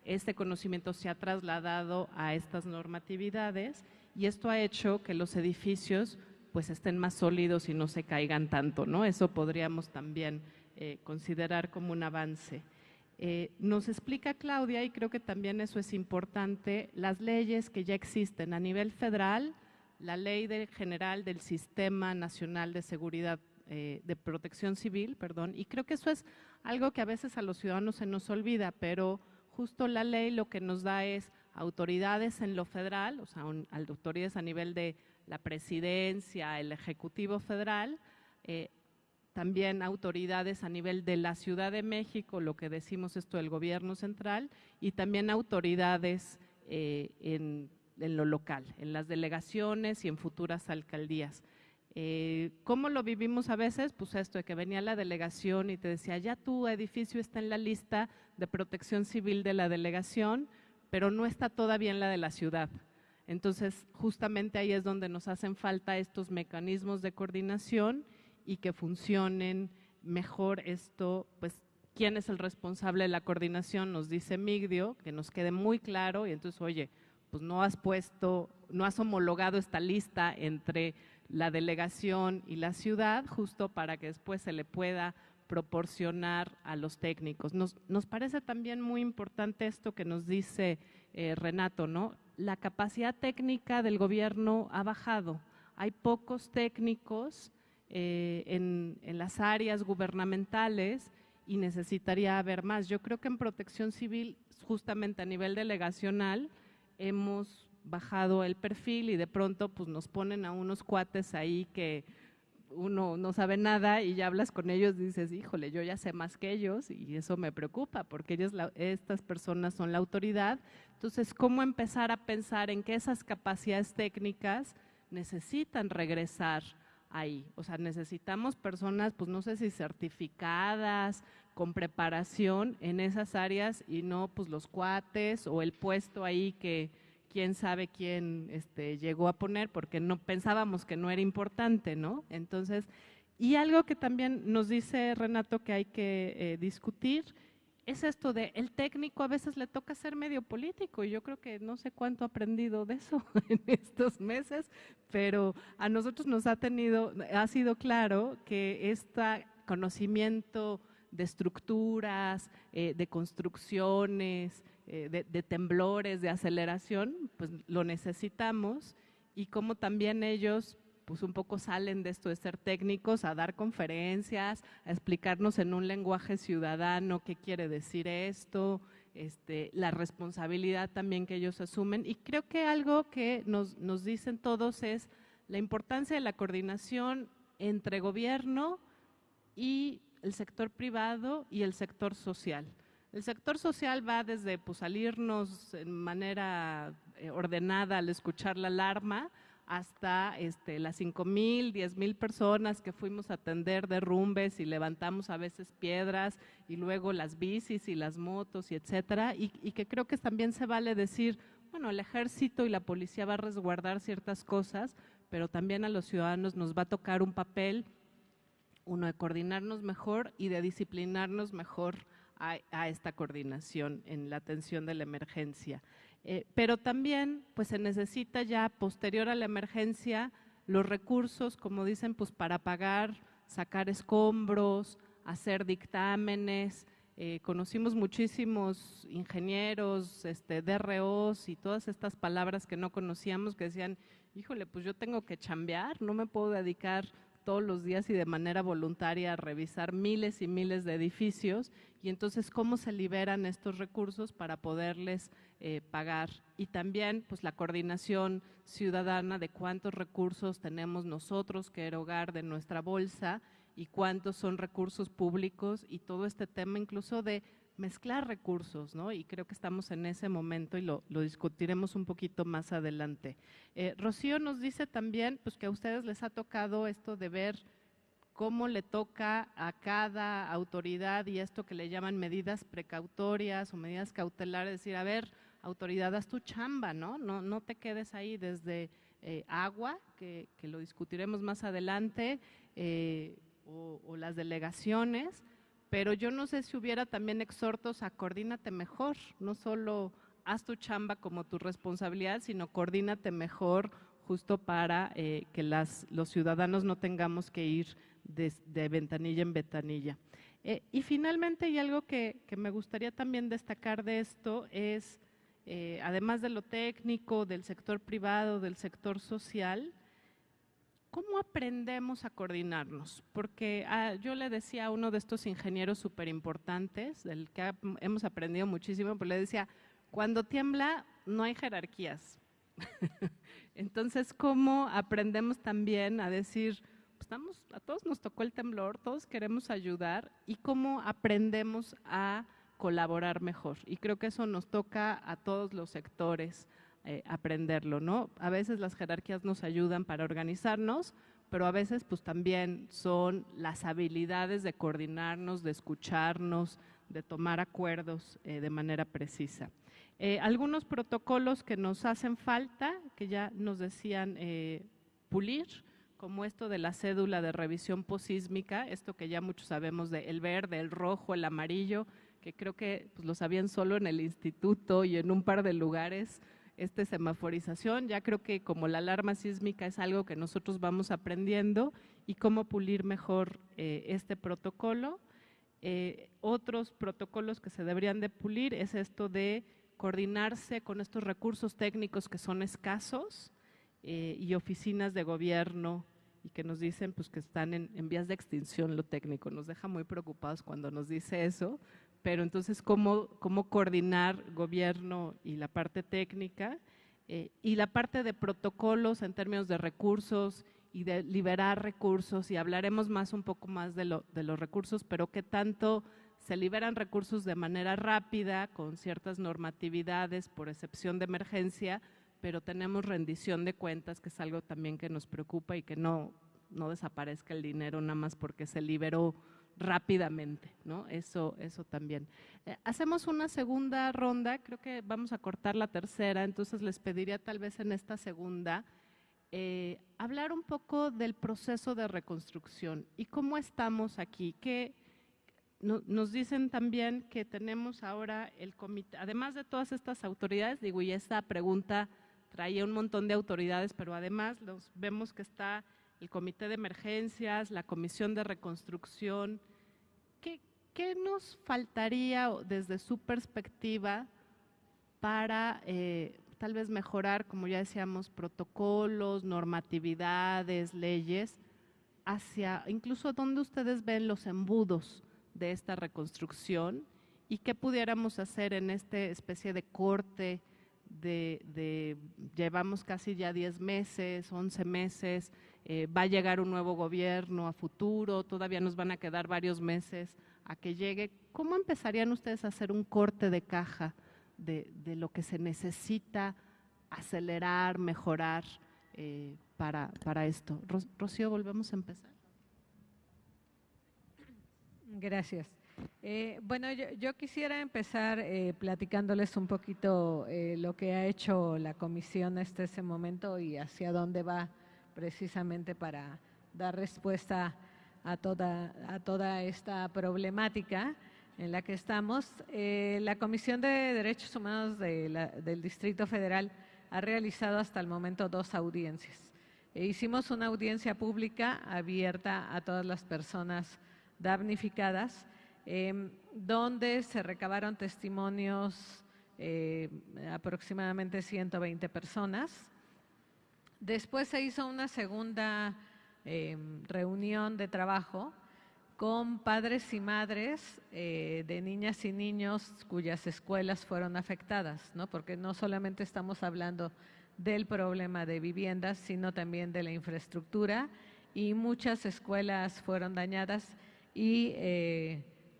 Este conocimiento se ha trasladado a estas normatividades y esto ha hecho que los edificios pues estén más sólidos y no se caigan tanto, ¿no? Eso podríamos también considerar como un avance. Nos explica Claudia, y creo que también eso es importante, las leyes que ya existen a nivel federal, la Ley General del Sistema Nacional de Seguridad de Protección Civil, perdón, y creo que eso es algo que a veces a los ciudadanos se nos olvida, pero justo la ley lo que nos da es autoridades en lo federal, o sea, autoridades a nivel de la presidencia, el Ejecutivo Federal, también autoridades a nivel de la Ciudad de México, lo que decimos esto del gobierno central, y también autoridades en lo local, en las delegaciones y en futuras alcaldías. ¿Cómo lo vivimos a veces? Pues esto de que venía la delegación y te decía, ya tu edificio está en la lista de protección civil de la delegación, pero no está todavía en la de la ciudad. Entonces, justamente ahí es donde nos hacen falta estos mecanismos de coordinación y que funcionen mejor esto, pues, ¿quién es el responsable de la coordinación? Nos dice Migdio, que nos quede muy claro y entonces, oye, pues no has homologado esta lista entre la delegación y la ciudad, justo para que después se le pueda proporcionar a los técnicos. Nos parece también muy importante esto que nos dice Renato, ¿no? La capacidad técnica del gobierno ha bajado. Hay pocos técnicos en las áreas gubernamentales y necesitaría haber más. Yo creo que en Protección Civil, justamente a nivel delegacional, hemos bajado el perfil y de pronto pues nos ponen a unos cuates ahí que uno no sabe nada y ya hablas con ellos y dices, híjole, yo ya sé más que ellos y eso me preocupa porque estas personas son la autoridad. Entonces, ¿cómo empezar a pensar en que esas capacidades técnicas necesitan regresar ahí? O sea, necesitamos personas, pues no sé si certificadas, con preparación en esas áreas y no pues los cuates o el puesto ahí que quién sabe quién llegó a poner porque no pensábamos que no era importante, ¿no? Entonces, y algo que también nos dice Renato que hay que discutir es esto de el técnico a veces le toca ser medio político y yo creo que no sé cuánto he aprendido de eso en estos meses, pero a nosotros ha sido claro que este conocimiento de estructuras, de construcciones, de temblores, de aceleración, pues lo necesitamos y como también ellos pues un poco salen de esto de ser técnicos a dar conferencias, a explicarnos en un lenguaje ciudadano qué quiere decir esto, la responsabilidad también que ellos asumen y creo que algo que nos dicen todos es la importancia de la coordinación entre gobierno y el sector privado y el sector social. El sector social va desde pues, salirnos en manera ordenada al escuchar la alarma hasta las 5,000, 10,000 personas que fuimos a atender derrumbes y levantamos a veces piedras y luego las bicis y las motos y etcétera y que creo que también se vale decir, bueno, el ejército y la policía va a resguardar ciertas cosas, pero también a los ciudadanos nos va a tocar un papel, uno de coordinarnos mejor y de disciplinarnos mejor a esta coordinación en la atención de la emergencia. Pero también pues se necesita ya posterior a la emergencia los recursos, como dicen, pues para pagar, sacar escombros, hacer dictámenes. Conocimos muchísimos ingenieros, DROs y todas estas palabras que no conocíamos que decían, híjole, pues yo tengo que chambear, no me puedo dedicar todos los días y de manera voluntaria a revisar miles y miles de edificios y entonces cómo se liberan estos recursos para poderles pagar y también pues la coordinación ciudadana de cuántos recursos tenemos nosotros que erogar de nuestra bolsa y cuántos son recursos públicos y todo este tema incluso de mezclar recursos, ¿no? Y creo que estamos en ese momento y lo discutiremos un poquito más adelante. Rocío nos dice también pues, que a ustedes les ha tocado esto de ver cómo le toca a cada autoridad y esto que le llaman medidas precautorias o medidas cautelares, decir, a ver, autoridad, haz tu chamba, ¿no? No te quedes ahí desde agua, que lo discutiremos más adelante, o las delegaciones, pero yo no sé si hubiera también exhortos a coordínate mejor, no solo haz tu chamba como tu responsabilidad, sino coordínate mejor justo para que los ciudadanos no tengamos que ir de ventanilla en ventanilla. Y finalmente, y algo que me gustaría también destacar de esto es, además de lo técnico, del sector privado, del sector social, ¿cómo aprendemos a coordinarnos? Porque yo le decía a uno de estos ingenieros súper importantes, del que hemos aprendido muchísimo, pues le decía, cuando tiembla no hay jerarquías. Entonces, ¿cómo aprendemos también a decir, pues a todos nos tocó el temblor, todos queremos ayudar, y cómo aprendemos a colaborar mejor? Y creo que eso nos toca a todos los sectores, aprenderlo, ¿no? A veces las jerarquías nos ayudan para organizarnos, pero a veces pues también son las habilidades de coordinarnos, de escucharnos, de tomar acuerdos de manera precisa. Algunos protocolos que nos hacen falta, que ya nos decían pulir, como esto de la cédula de revisión posísmica, esto que ya muchos sabemos del verde, el rojo, el amarillo, que creo que pues, lo sabían solo en el instituto y en un par de lugares, semaforización, ya creo que como la alarma sísmica es algo que nosotros vamos aprendiendo y cómo pulir mejor este protocolo. Otros protocolos que se deberían de pulir es esto de coordinarse con estos recursos técnicos que son escasos y oficinas de gobierno y que nos dicen pues, que están en vías de extinción lo técnico. Nos deja muy preocupados cuando nos dice eso, pero entonces, ¿cómo coordinar gobierno y la parte técnica y la parte de protocolos en términos de recursos y de liberar recursos? Y hablaremos un poco más de los recursos, pero qué tanto se liberan recursos de manera rápida, con ciertas normatividades por excepción de emergencia, pero tenemos rendición de cuentas, que es algo también que nos preocupa, y que no desaparezca el dinero nada más porque se liberó rápidamente, ¿no? Eso también. Hacemos una segunda ronda, creo que vamos a cortar la tercera, entonces les pediría tal vez en esta segunda hablar un poco del proceso de reconstrucción y cómo estamos aquí, que nos dicen también que tenemos ahora el comité, además de todas estas autoridades, digo, y esta pregunta traía un montón de autoridades, pero además vemos que está el comité de emergencias, la comisión de reconstrucción. ¿Qué nos faltaría desde su perspectiva para tal vez mejorar, como ya decíamos, protocolos, normatividades, leyes, hacia incluso dónde ustedes ven los embudos de esta reconstrucción y qué pudiéramos hacer en esta especie de corte llevamos casi ya 10 meses, 11 meses, va a llegar un nuevo gobierno a futuro, todavía nos van a quedar varios meses a que llegue. ¿Cómo empezarían ustedes a hacer un corte de caja de lo que se necesita acelerar, mejorar para esto? Rocío, volvemos a empezar. Gracias. Bueno, yo quisiera empezar platicándoles un poquito lo que ha hecho la comisión hasta ese momento y hacia dónde va precisamente para dar respuesta a toda esta problemática en la que estamos. La Comisión de Derechos Humanos del Distrito Federal ha realizado hasta el momento 2 audiencias. Hicimos una audiencia pública abierta a todas las personas damnificadas, donde se recabaron testimonios aproximadamente 120 personas. Después se hizo una segunda reunión de trabajo con padres y madres de niñas y niños cuyas escuelas fueron afectadas, ¿no? Porque no solamente estamos hablando del problema de viviendas, sino también de la infraestructura, y muchas escuelas fueron dañadas y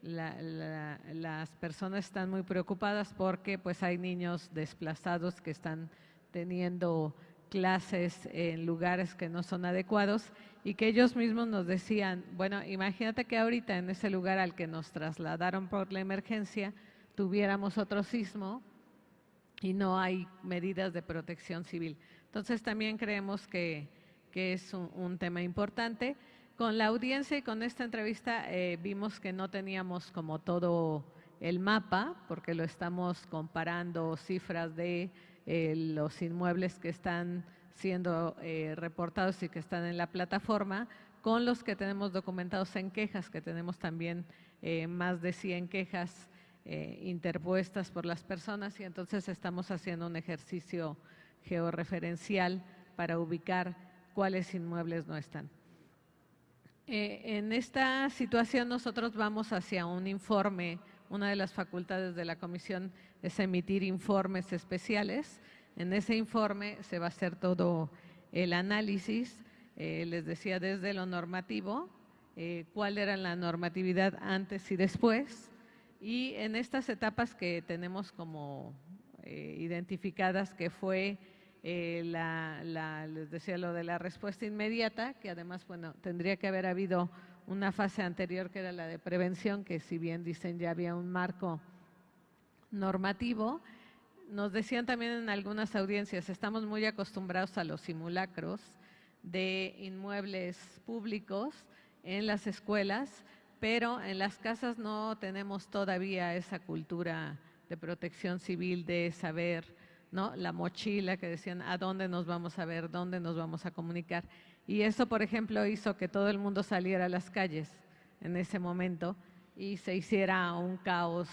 las personas están muy preocupadas porque pues hay niños desplazados que están teniendo clases en lugares que no son adecuados y que ellos mismos nos decían, bueno, imagínate que ahorita en ese lugar al que nos trasladaron por la emergencia tuviéramos otro sismo y no hay medidas de protección civil. Entonces también creemos que es un tema importante. Con la audiencia y con esta entrevista vimos que no teníamos como todo el mapa, porque lo estamos comparando cifras de los inmuebles que están siendo reportados y que están en la plataforma, con los que tenemos documentados en quejas, que tenemos también más de 100 quejas interpuestas por las personas, y entonces estamos haciendo un ejercicio georreferencial para ubicar cuáles inmuebles no están. En esta situación nosotros vamos hacia un informe. Una de las facultades de la comisión es emitir informes especiales. En ese informe se va a hacer todo el análisis, les decía desde lo normativo, cuál era la normatividad antes y después, y en estas etapas que tenemos como identificadas, que fue les decía lo de la respuesta inmediata, que además, bueno, tendría que haber habido una fase anterior que era la de prevención, que si bien dicen ya había un marco normativo. Nos decían también en algunas audiencias, estamos muy acostumbrados a los simulacros de inmuebles públicos en las escuelas, pero en las casas no tenemos todavía esa cultura de protección civil, de saber, ¿no?, la mochila que decían, a dónde nos vamos a ver, dónde nos vamos a comunicar. Y eso, por ejemplo, hizo que todo el mundo saliera a las calles en ese momento y se hiciera un caos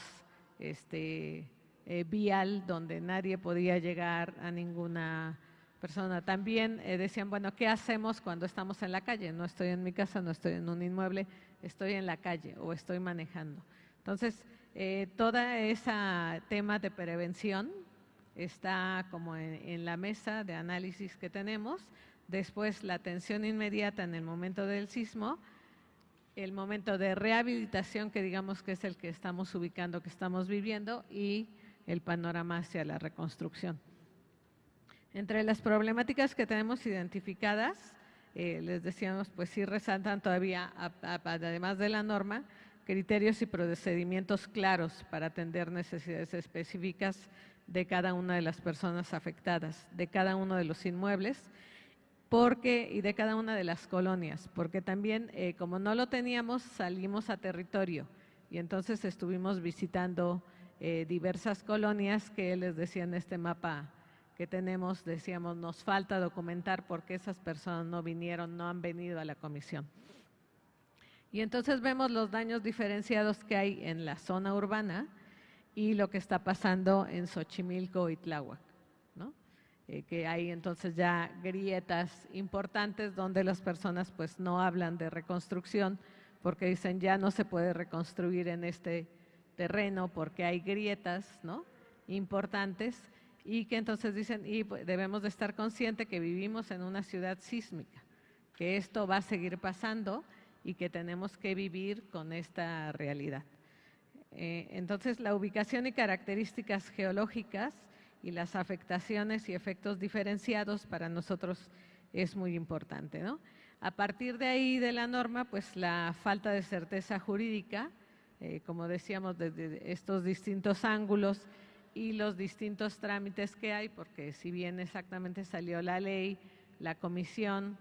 vial donde nadie podía llegar a ninguna persona. También decían, bueno, ¿qué hacemos cuando estamos en la calle? No estoy en mi casa, no estoy en un inmueble, estoy en la calle o estoy manejando. Entonces, toda esa tema de prevención está como en la mesa de análisis que tenemos. Después, la atención inmediata en el momento del sismo, el momento de rehabilitación, que digamos que es el que estamos ubicando, que estamos viviendo, y el panorama hacia la reconstrucción. Entre las problemáticas que tenemos identificadas, les decíamos, pues sí resaltan todavía, además de la norma, criterios y procedimientos claros para atender necesidades específicas de cada una de las personas afectadas, de cada uno de los inmuebles, y de cada una de las colonias, porque también, como no lo teníamos, salimos a territorio y entonces estuvimos visitando diversas colonias que les decía en este mapa que tenemos, decíamos, nos falta documentar por qué esas personas no vinieron, no han venido a la comisión. Y entonces vemos los daños diferenciados que hay en la zona urbana y lo que está pasando en Xochimilco y Tláhuac, ¿no? Que hay entonces ya grietas importantes donde las personas pues no hablan de reconstrucción porque dicen ya no se puede reconstruir en este terreno porque hay grietas, ¿no?, importantes, y que entonces dicen, y debemos de estar conscientes que vivimos en una ciudad sísmica, que esto va a seguir pasando y que tenemos que vivir con esta realidad. Entonces, la ubicación y características geológicas y las afectaciones y efectos diferenciados para nosotros es muy importante, ¿no? A partir de ahí de la norma, pues la falta de certeza jurídica, como decíamos, desde estos distintos ángulos y los distintos trámites que hay, porque si bien exactamente salió la ley, la comisión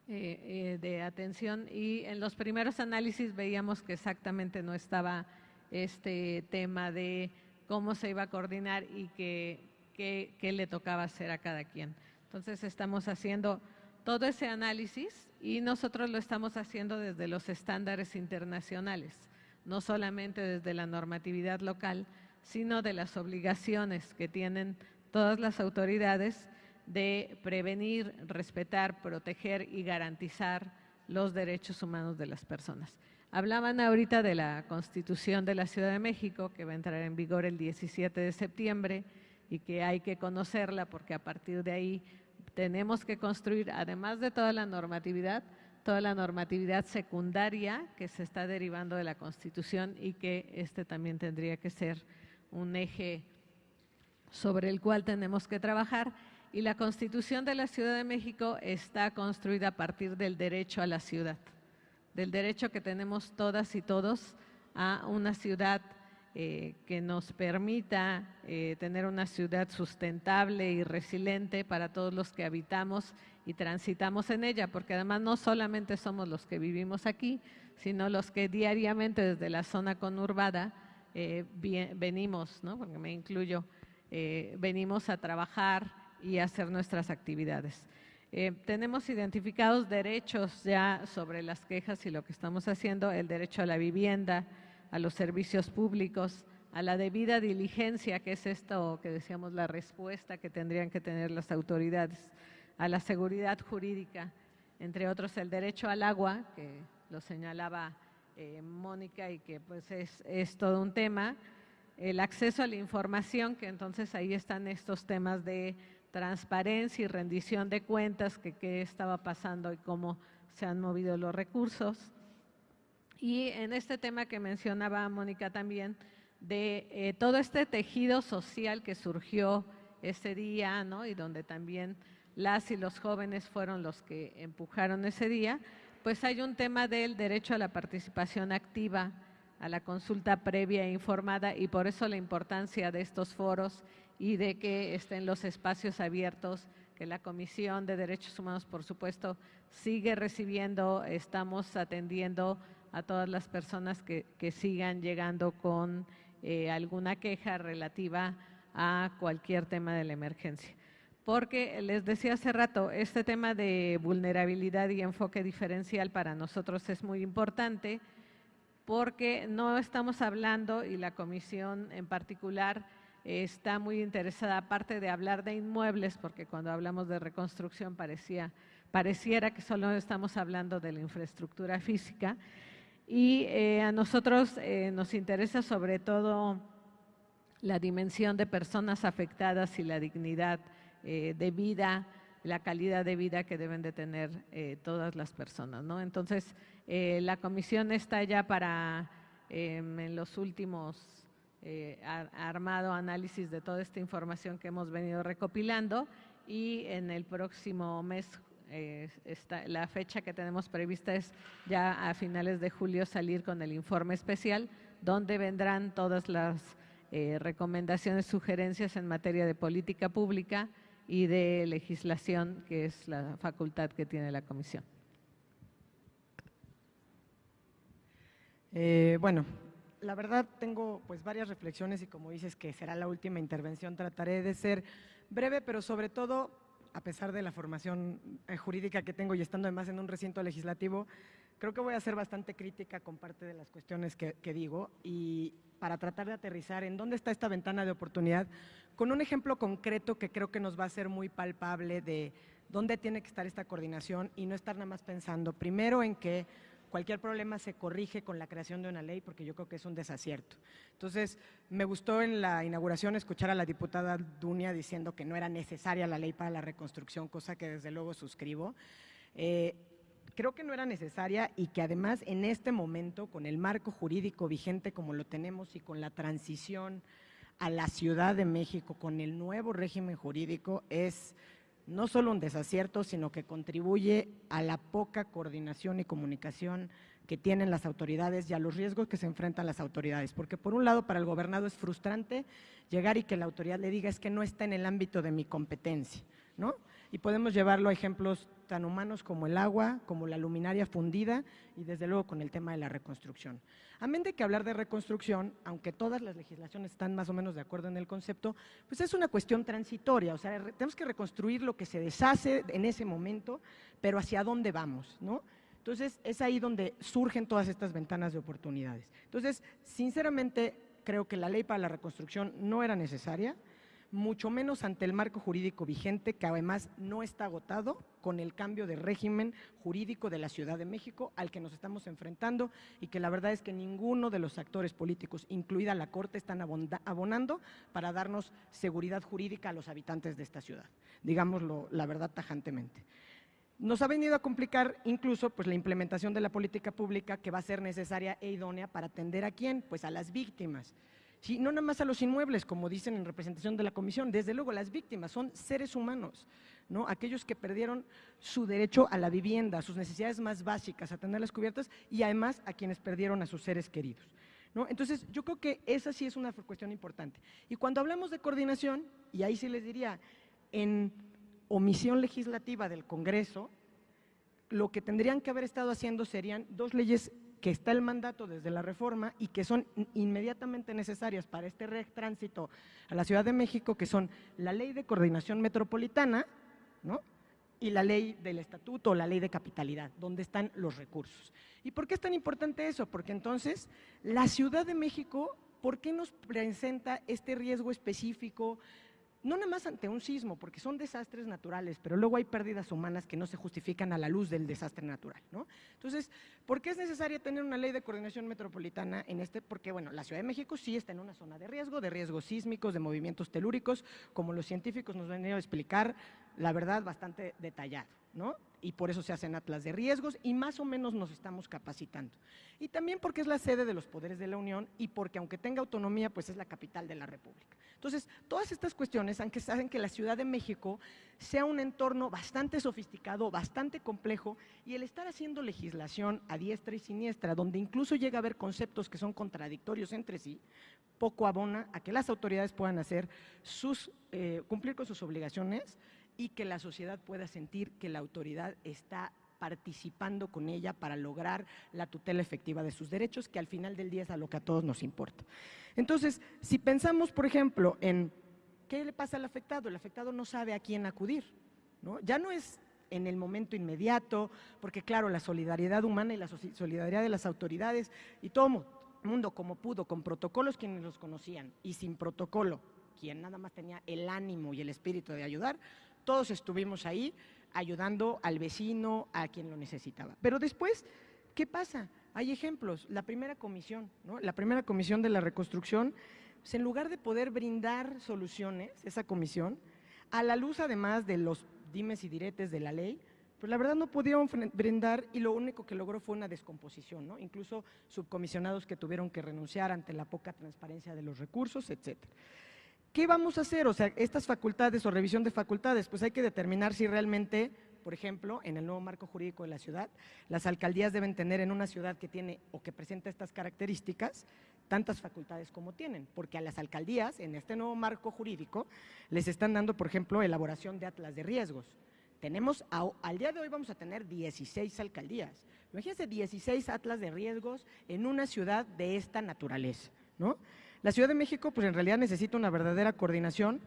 de atención, y en los primeros análisis veíamos que exactamente no estaba este tema de cómo se iba a coordinar y qué le tocaba hacer a cada quien. Entonces estamos haciendo todo ese análisis y nosotros lo estamos haciendo desde los estándares internacionales, no solamente desde la normatividad local, sino de las obligaciones que tienen todas las autoridades de prevenir, respetar, proteger y garantizar los derechos humanos de las personas. Hablaban ahorita de la Constitución de la Ciudad de México, que va a entrar en vigor el 17 de septiembre y que hay que conocerla porque a partir de ahí tenemos que construir, además de toda la normatividad secundaria que se está derivando de la Constitución y que este también tendría que ser un eje sobre el cual tenemos que trabajar. Y la Constitución de la Ciudad de México está construida a partir del derecho a la ciudad, del derecho que tenemos todas y todos a una ciudad que nos permita tener una ciudad sustentable y resiliente para todos los que habitamos y transitamos en ella, porque además no solamente somos los que vivimos aquí, sino los que diariamente desde la zona conurbada venimos, ¿no?, porque me incluyo, venimos a trabajar y a hacer nuestras actividades. Tenemos identificados derechos ya sobre las quejas y lo que estamos haciendo: el derecho a la vivienda, a los servicios públicos, a la debida diligencia, que es esto que decíamos, la respuesta que tendrían que tener las autoridades, a la seguridad jurídica, entre otros el derecho al agua, que lo señalaba Mónica y que pues es todo un tema, el acceso a la información, que entonces ahí están estos temas de transparencia y rendición de cuentas, que qué estaba pasando y cómo se han movido los recursos. Y en este tema que mencionaba Mónica también, de todo este tejido social que surgió ese día, ¿no?, y donde también las y los jóvenes fueron los que empujaron ese día, pues hay un tema del derecho a la participación activa, a la consulta previa e informada, y por eso la importancia de estos foros y de que estén los espacios abiertos, que la Comisión de Derechos Humanos, por supuesto, sigue recibiendo, estamos atendiendo a todas las personas que sigan llegando con alguna queja relativa a cualquier tema de la emergencia. Porque les decía hace rato, este tema de vulnerabilidad y enfoque diferencial para nosotros es muy importante, porque no estamos hablando, y la comisión en particular está muy interesada, aparte de hablar de inmuebles, porque cuando hablamos de reconstrucción pareciera que solo estamos hablando de la infraestructura física, y a nosotros nos interesa sobre todo la dimensión de personas afectadas y la dignidad de vida, la calidad de vida que deben de tener todas las personas, ¿no? Entonces, la comisión está ya para, en los últimos, armado análisis de toda esta información que hemos venido recopilando, y en el próximo mes, la fecha que tenemos prevista es ya a finales de julio salir con el informe especial, donde vendrán todas las recomendaciones, sugerencias en materia de política pública y de legislación, que es la facultad que tiene la comisión. Bueno, la verdad tengo pues varias reflexiones y como dices que será la última intervención, trataré de ser breve, pero sobre todo, a pesar de la formación jurídica que tengo y estando además en un recinto legislativo, creo que voy a ser bastante crítica con parte de las cuestiones que digo, y para tratar de aterrizar en dónde está esta ventana de oportunidad, con un ejemplo concreto que creo que nos va a ser muy palpable de dónde tiene que estar esta coordinación y no estar nada más pensando primero en que cualquier problema se corrige con la creación de una ley, porque yo creo que es un desacierto. Entonces, me gustó en la inauguración escuchar a la diputada Dunia diciendo que no era necesaria la ley para la reconstrucción, cosa que desde luego suscribo. Creo que no era necesaria y que además en este momento, con el marco jurídico vigente como lo tenemos y con la transición a la Ciudad de México, con el nuevo régimen jurídico, es no solo un desacierto, sino que contribuye a la poca coordinación y comunicación que tienen las autoridades y a los riesgos que se enfrentan las autoridades. Porque por un lado, para el gobernado es frustrante llegar y que la autoridad le diga es que no está en el ámbito de mi competencia, ¿no? Y podemos llevarlo a ejemplos tan humanos como el agua, como la luminaria fundida y desde luego con el tema de la reconstrucción. Amén de que hablar de reconstrucción, aunque todas las legislaciones están más o menos de acuerdo en el concepto, pues es una cuestión transitoria, o sea, tenemos que reconstruir lo que se deshace en ese momento, pero hacia dónde vamos, ¿no? Entonces, es ahí donde surgen todas estas ventanas de oportunidades. Entonces, sinceramente, creo que la ley para la reconstrucción no era necesaria, mucho menos ante el marco jurídico vigente, que además no está agotado con el cambio de régimen jurídico de la Ciudad de México al que nos estamos enfrentando y que la verdad es que ninguno de los actores políticos, incluida la Corte, están abonando para darnos seguridad jurídica a los habitantes de esta ciudad, digámoslo la verdad tajantemente. Nos ha venido a complicar incluso pues, la implementación de la política pública que va a ser necesaria e idónea para atender ¿a quién? Pues a las víctimas. Sí, no nada más a los inmuebles, como dicen en representación de la comisión, desde luego las víctimas son seres humanos, ¿no? Aquellos que perdieron su derecho a la vivienda, a sus necesidades más básicas, a tenerlas cubiertas y además a quienes perdieron a sus seres queridos, ¿no? Entonces, yo creo que esa sí es una cuestión importante. Y cuando hablamos de coordinación, y ahí sí les diría, en omisión legislativa del Congreso, lo que tendrían que haber estado haciendo serían dos leyes que está el mandato desde la reforma y que son inmediatamente necesarias para este tránsito a la Ciudad de México, que son la Ley de Coordinación Metropolitana, ¿no? Y la Ley del Estatuto o la Ley de Capitalidad, donde están los recursos. ¿Y por qué es tan importante eso? Porque entonces la Ciudad de México, ¿por qué nos presenta este riesgo específico? No nada más ante un sismo, porque son desastres naturales, pero luego hay pérdidas humanas que no se justifican a la luz del desastre natural, ¿no? Entonces, ¿por qué es necesario tener una ley de coordinación metropolitana en este? Porque, bueno, la Ciudad de México sí está en una zona de riesgos sísmicos, de movimientos telúricos, como los científicos nos han venido a explicar, la verdad, bastante detallado, ¿no? Y por eso se hacen atlas de riesgos y más o menos nos estamos capacitando. Y también porque es la sede de los poderes de la Unión y porque aunque tenga autonomía, pues es la capital de la República. Entonces, todas estas cuestiones hacen que la Ciudad de México sea un entorno bastante sofisticado, bastante complejo, y el estar haciendo legislación a diestra y siniestra, donde incluso llega a haber conceptos que son contradictorios entre sí, poco abona a que las autoridades puedan hacer cumplir con sus obligaciones y que la sociedad pueda sentir que la autoridad está participando con ella para lograr la tutela efectiva de sus derechos, que al final del día es a lo que a todos nos importa. Entonces, si pensamos, por ejemplo, en qué le pasa al afectado, el afectado no sabe a quién acudir, ¿no? Ya no es en el momento inmediato, porque claro, la solidaridad humana y la solidaridad de las autoridades y todo el mundo como pudo, con protocolos quienes los conocían y sin protocolo, quien nada más tenía el ánimo y el espíritu de ayudar, todos estuvimos ahí ayudando al vecino, a quien lo necesitaba. Pero después, ¿qué pasa? Hay ejemplos. La primera comisión, ¿no? La primera comisión de la reconstrucción, pues en lugar de poder brindar soluciones, esa comisión, a la luz además de los dimes y diretes de la ley, pues la verdad no pudieron brindar y lo único que logró fue una descomposición, ¿no? Incluso subcomisionados que tuvieron que renunciar ante la poca transparencia de los recursos, etcétera. ¿Qué vamos a hacer? O sea, estas facultades o revisión de facultades, pues hay que determinar si realmente, por ejemplo, en el nuevo marco jurídico de la ciudad, las alcaldías deben tener en una ciudad que tiene o que presenta estas características tantas facultades como tienen, porque a las alcaldías, en este nuevo marco jurídico, les están dando, por ejemplo, elaboración de atlas de riesgos. Tenemos, al día de hoy vamos a tener 16 alcaldías. Imagínense 16 atlas de riesgos en una ciudad de esta naturaleza, ¿no? La Ciudad de México, pues en realidad necesita una verdadera coordinación.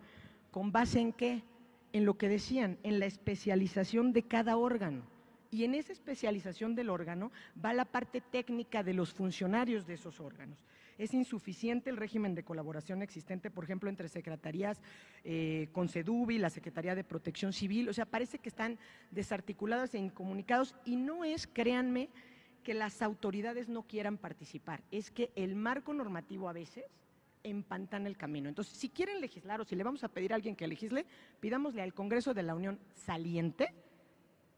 ¿Con base en qué? En lo que decían, en la especialización de cada órgano. Y en esa especialización del órgano va la parte técnica de los funcionarios de esos órganos. Es insuficiente el régimen de colaboración existente, por ejemplo, entre secretarías con SEDUBI, la Secretaría de Protección Civil, o sea, parece que están desarticuladas e incomunicados y no es, créanme, que las autoridades no quieran participar, es que el marco normativo a veces empantana el camino. Entonces, si quieren legislar o si le vamos a pedir a alguien que legisle, pidámosle al Congreso de la Unión saliente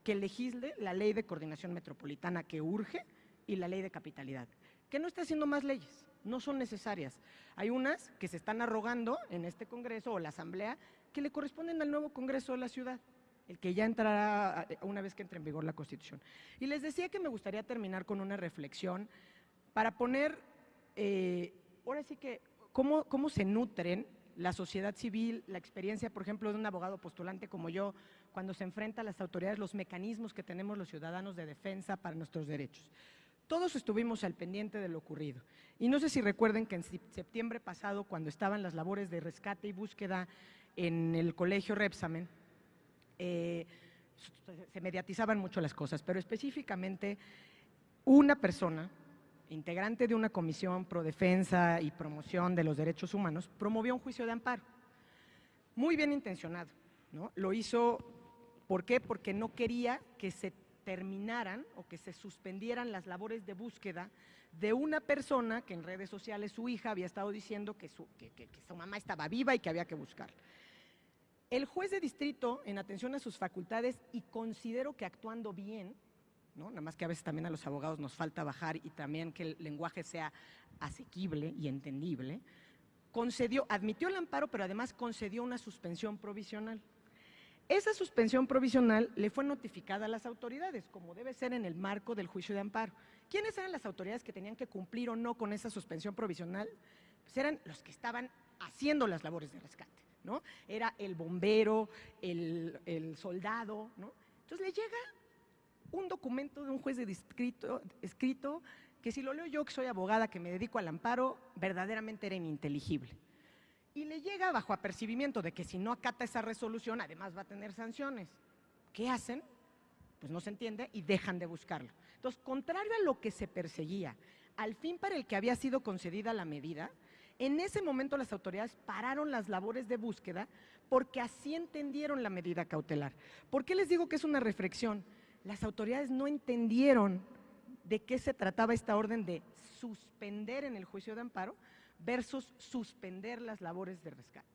que legisle la Ley de Coordinación Metropolitana que urge y la Ley de Capitalidad, que no está haciendo más leyes, no son necesarias. Hay unas que se están arrogando en este Congreso o la Asamblea que le corresponden al nuevo Congreso de la ciudad, el que ya entrará una vez que entre en vigor la Constitución. Y les decía que me gustaría terminar con una reflexión para poner, ahora sí que, cómo se nutren la sociedad civil, la experiencia, por ejemplo, de un abogado postulante como yo, cuando se enfrenta a las autoridades, los mecanismos que tenemos los ciudadanos de defensa para nuestros derechos. Todos estuvimos al pendiente de lo ocurrido. Y no sé si recuerden que en septiembre pasado, cuando estaban las labores de rescate y búsqueda en el colegio Repsamen, se mediatizaban mucho las cosas, pero específicamente una persona, integrante de una comisión pro defensa y promoción de los derechos humanos, promovió un juicio de amparo. Muy bien intencionado, ¿no? Lo hizo, ¿por qué? Porque no quería que se terminaran o que se suspendieran las labores de búsqueda de una persona que en redes sociales su hija había estado diciendo que su mamá estaba viva y que había que buscarla. El juez de distrito, en atención a sus facultades, y considero que actuando bien, ¿no? Nada más que a veces también a los abogados nos falta bajar y también que el lenguaje sea asequible y entendible, admitió el amparo, pero además concedió una suspensión provisional. Esa suspensión provisional le fue notificada a las autoridades, como debe ser en el marco del juicio de amparo. ¿Quiénes eran las autoridades que tenían que cumplir o no con esa suspensión provisional? Pues eran los que estaban haciendo las labores de rescate, ¿no? Era el bombero, el soldado, ¿no? Entonces le llega un documento de un juez de distrito escrito que si lo leo yo, que soy abogada, que me dedico al amparo, verdaderamente era ininteligible. Y le llega bajo apercibimiento de que si no acata esa resolución, además va a tener sanciones. ¿Qué hacen? Pues no se entiende y dejan de buscarlo. Entonces, contrario a lo que se perseguía, al fin para el que había sido concedida la medida, en ese momento las autoridades pararon las labores de búsqueda porque así entendieron la medida cautelar. ¿Por qué les digo que es una reflexión? Las autoridades no entendieron de qué se trataba esta orden de suspender en el juicio de amparo versus suspender las labores de rescate.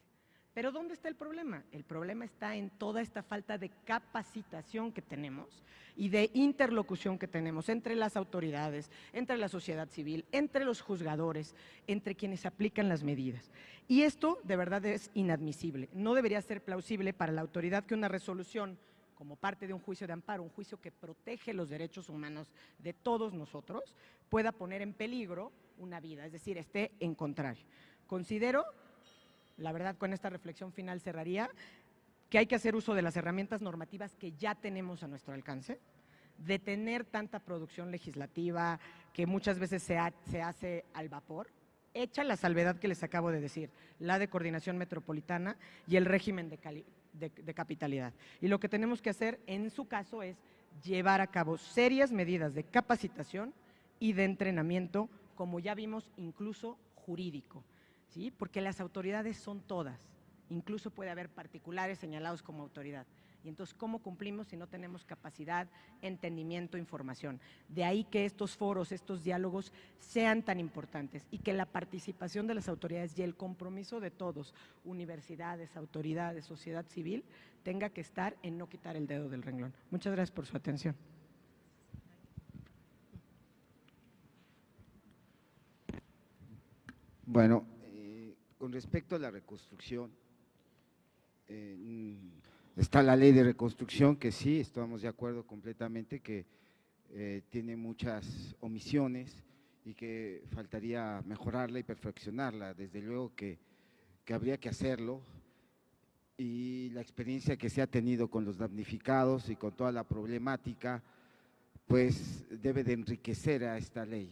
Pero ¿dónde está el problema? El problema está en toda esta falta de capacitación que tenemos y de interlocución que tenemos entre las autoridades, entre la sociedad civil, entre los juzgadores, entre quienes aplican las medidas. Y esto de verdad es inadmisible. No debería ser plausible para la autoridad que una resolución como parte de un juicio de amparo, un juicio que protege los derechos humanos de todos nosotros, pueda poner en peligro una vida, es decir, esté en contrario. Considero, la verdad con esta reflexión final cerraría, que hay que hacer uso de las herramientas normativas que ya tenemos a nuestro alcance, detener tanta producción legislativa que muchas veces se hace al vapor, hecha la salvedad que les acabo de decir, la de coordinación metropolitana y el régimen de capitalidad. Y lo que tenemos que hacer en su caso es llevar a cabo serias medidas de capacitación y de entrenamiento, como ya vimos, incluso jurídico. ¿sí? Porque las autoridades son todas, incluso puede haber particulares señalados como autoridad. Y entonces, ¿cómo cumplimos si no tenemos capacidad, entendimiento, información? De ahí que estos foros, estos diálogos sean tan importantes y que la participación de las autoridades y el compromiso de todos, universidades, autoridades, sociedad civil, tenga que estar en no quitar el dedo del renglón. Muchas gracias por su atención. Bueno, con respecto a la reconstrucción, está la ley de reconstrucción que sí, estamos de acuerdo completamente que tiene muchas omisiones y que faltaría mejorarla y perfeccionarla, desde luego que habría que hacerlo, y la experiencia que se ha tenido con los damnificados y con toda la problemática, pues debe de enriquecer a esta ley.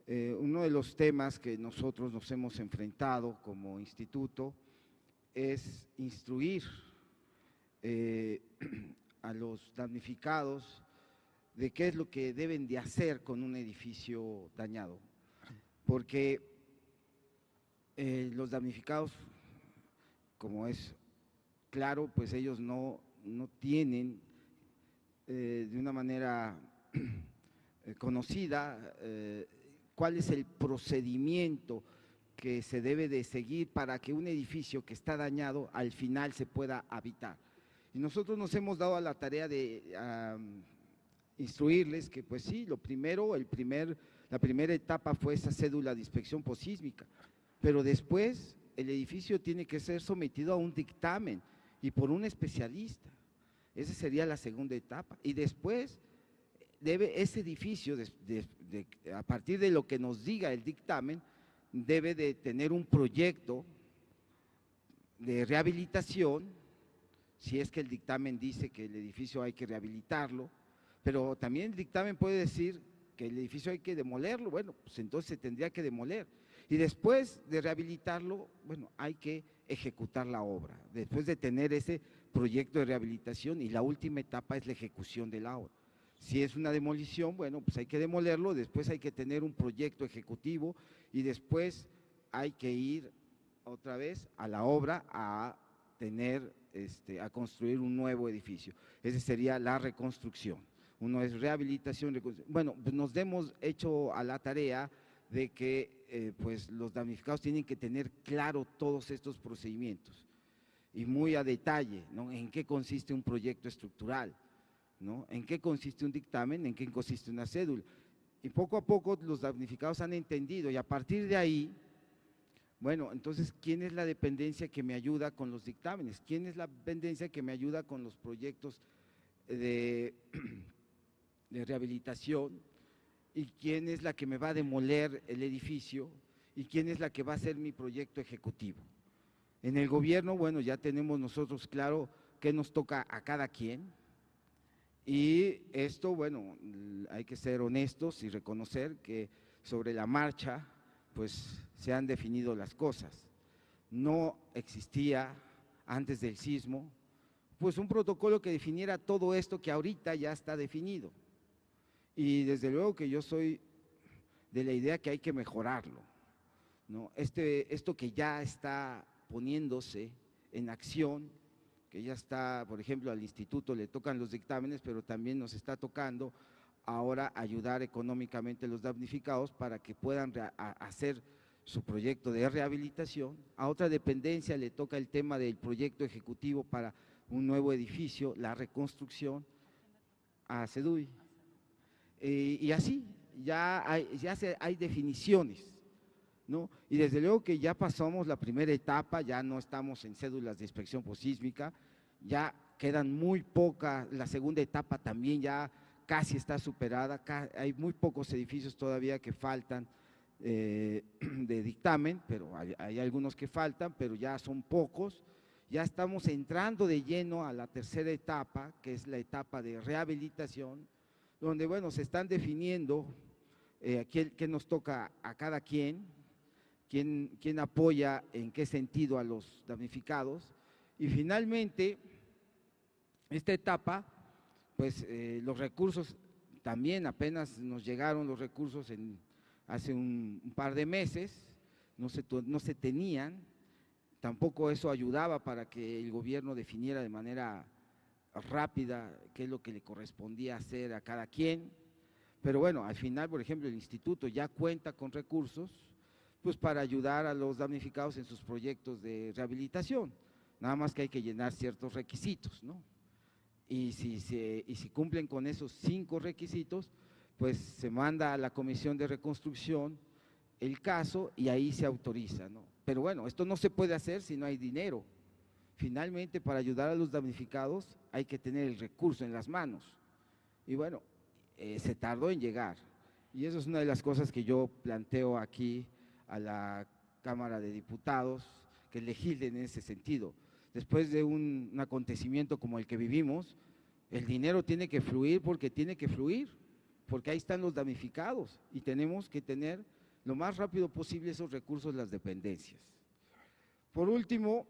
Uno de los temas que nosotros nos hemos enfrentado como instituto es instruir a los damnificados de qué es lo que deben de hacer con un edificio dañado, porque los damnificados, como es claro, pues ellos no tienen de una manera conocida cuál es el procedimiento que se debe de seguir para que un edificio que está dañado al final se pueda habitar. Y nosotros nos hemos dado a la tarea de instruirles que pues sí, la primera etapa fue esa cédula de inspección posísmica, pero después el edificio tiene que ser sometido a un dictamen y por un especialista. Esa sería la segunda etapa. Y después debe ese edificio, a partir de lo que nos diga el dictamen, debe de tener un proyecto de rehabilitación, si es que el dictamen dice que el edificio hay que rehabilitarlo, pero también el dictamen puede decir que el edificio hay que demolerlo, bueno, pues entonces se tendría que demoler. Y después de rehabilitarlo, bueno, hay que ejecutar la obra, después de tener ese proyecto de rehabilitación, y la última etapa es la ejecución de la obra. Si es una demolición, bueno, pues hay que demolerlo, después hay que tener un proyecto ejecutivo y después hay que ir otra vez a la obra a a construir un nuevo edificio. Esa sería la reconstrucción. Uno es rehabilitación, bueno, pues nos hemos hecho a la tarea de que pues los damnificados tienen que tener claro todos estos procedimientos y muy a detalle, ¿no? En qué consiste un proyecto estructural, ¿no? En qué consiste un dictamen, en qué consiste una cédula. Y poco a poco los damnificados han entendido y a partir de ahí, bueno, entonces, ¿quién es la dependencia que me ayuda con los dictámenes? ¿Quién es la dependencia que me ayuda con los proyectos de rehabilitación? ¿Y quién es la que me va a demoler el edificio? ¿Y quién es la que va a hacer mi proyecto ejecutivo? En el gobierno, bueno, ya tenemos nosotros claro qué nos toca a cada quien. Y esto, bueno, hay que ser honestos y reconocer que sobre la marcha, pues se han definido las cosas. No existía antes del sismo, pues un protocolo que definiera todo esto que ahorita ya está definido. Y desde luego que yo soy de la idea que hay que mejorarlo, ¿no? Esto que ya está poniéndose en acción, que ya está, por ejemplo, al instituto le tocan los dictámenes, pero también nos está tocando ahora ayudar económicamente a los damnificados para que puedan hacer su proyecto de rehabilitación. A otra dependencia le toca el tema del proyecto ejecutivo para un nuevo edificio, la reconstrucción, a CEDUI. Y así, ya hay definiciones, ¿no? Y desde luego que ya pasamos la primera etapa, ya no estamos en cédulas de inspección posísmica, ya quedan muy pocas, la segunda etapa también ya casi está superada, hay muy pocos edificios todavía que faltan de dictamen, pero hay algunos que faltan, pero ya son pocos. Ya estamos entrando de lleno a la tercera etapa, que es la etapa de rehabilitación, donde, bueno, se están definiendo qué nos toca a cada quien apoya en qué sentido a los damnificados, y finalmente, esta etapa, pues los recursos, también apenas nos llegaron los recursos hace un par de meses, no se tenían, tampoco eso ayudaba para que el gobierno definiera de manera rápida qué es lo que le correspondía hacer a cada quien, pero bueno, al final, por ejemplo, el instituto ya cuenta con recursos pues para ayudar a los damnificados en sus proyectos de rehabilitación, nada más que hay que llenar ciertos requisitos, ¿no? Y si cumplen con esos 5 requisitos, pues se manda a la Comisión de Reconstrucción el caso y ahí se autoriza, ¿no? Pero bueno, esto no se puede hacer si no hay dinero. Finalmente, para ayudar a los damnificados hay que tener el recurso en las manos. Y bueno, se tardó en llegar. Y eso es una de las cosas que yo planteo aquí a la Cámara de Diputados, que legislen en ese sentido. Después de un acontecimiento como el que vivimos, el dinero tiene que fluir porque tiene que fluir, porque ahí están los damnificados y tenemos que tener lo más rápido posible esos recursos las dependencias. Por último,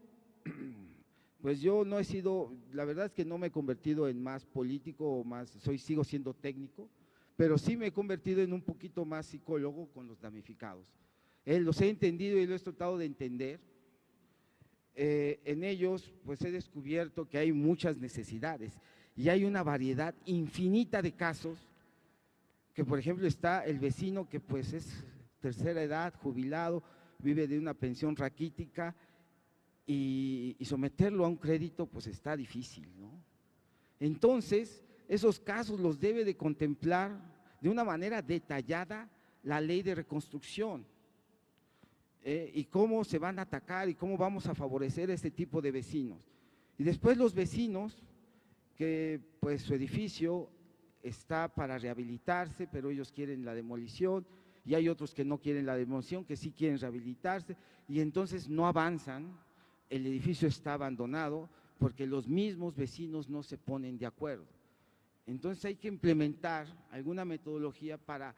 pues yo no he sido, la verdad es que no me he convertido en más político o más, sigo siendo técnico, pero sí me he convertido en un poquito más psicólogo con los damnificados. Los he entendido y lo he tratado de entender. En ellos pues he descubierto que hay muchas necesidades y hay una variedad infinita de casos, que por ejemplo está el vecino que pues es tercera edad, jubilado, vive de una pensión raquítica y someterlo a un crédito pues está difícil, ¿no? Entonces, esos casos los debe de contemplar de una manera detallada la ley de reconstrucción. Y cómo se van a atacar y cómo vamos a favorecer a este tipo de vecinos. Y después los vecinos que pues su edificio está para rehabilitarse, pero ellos quieren la demolición, y hay otros que no quieren la demolición, que sí quieren rehabilitarse, y entonces no avanzan, el edificio está abandonado porque los mismos vecinos no se ponen de acuerdo. Entonces hay que implementar alguna metodología para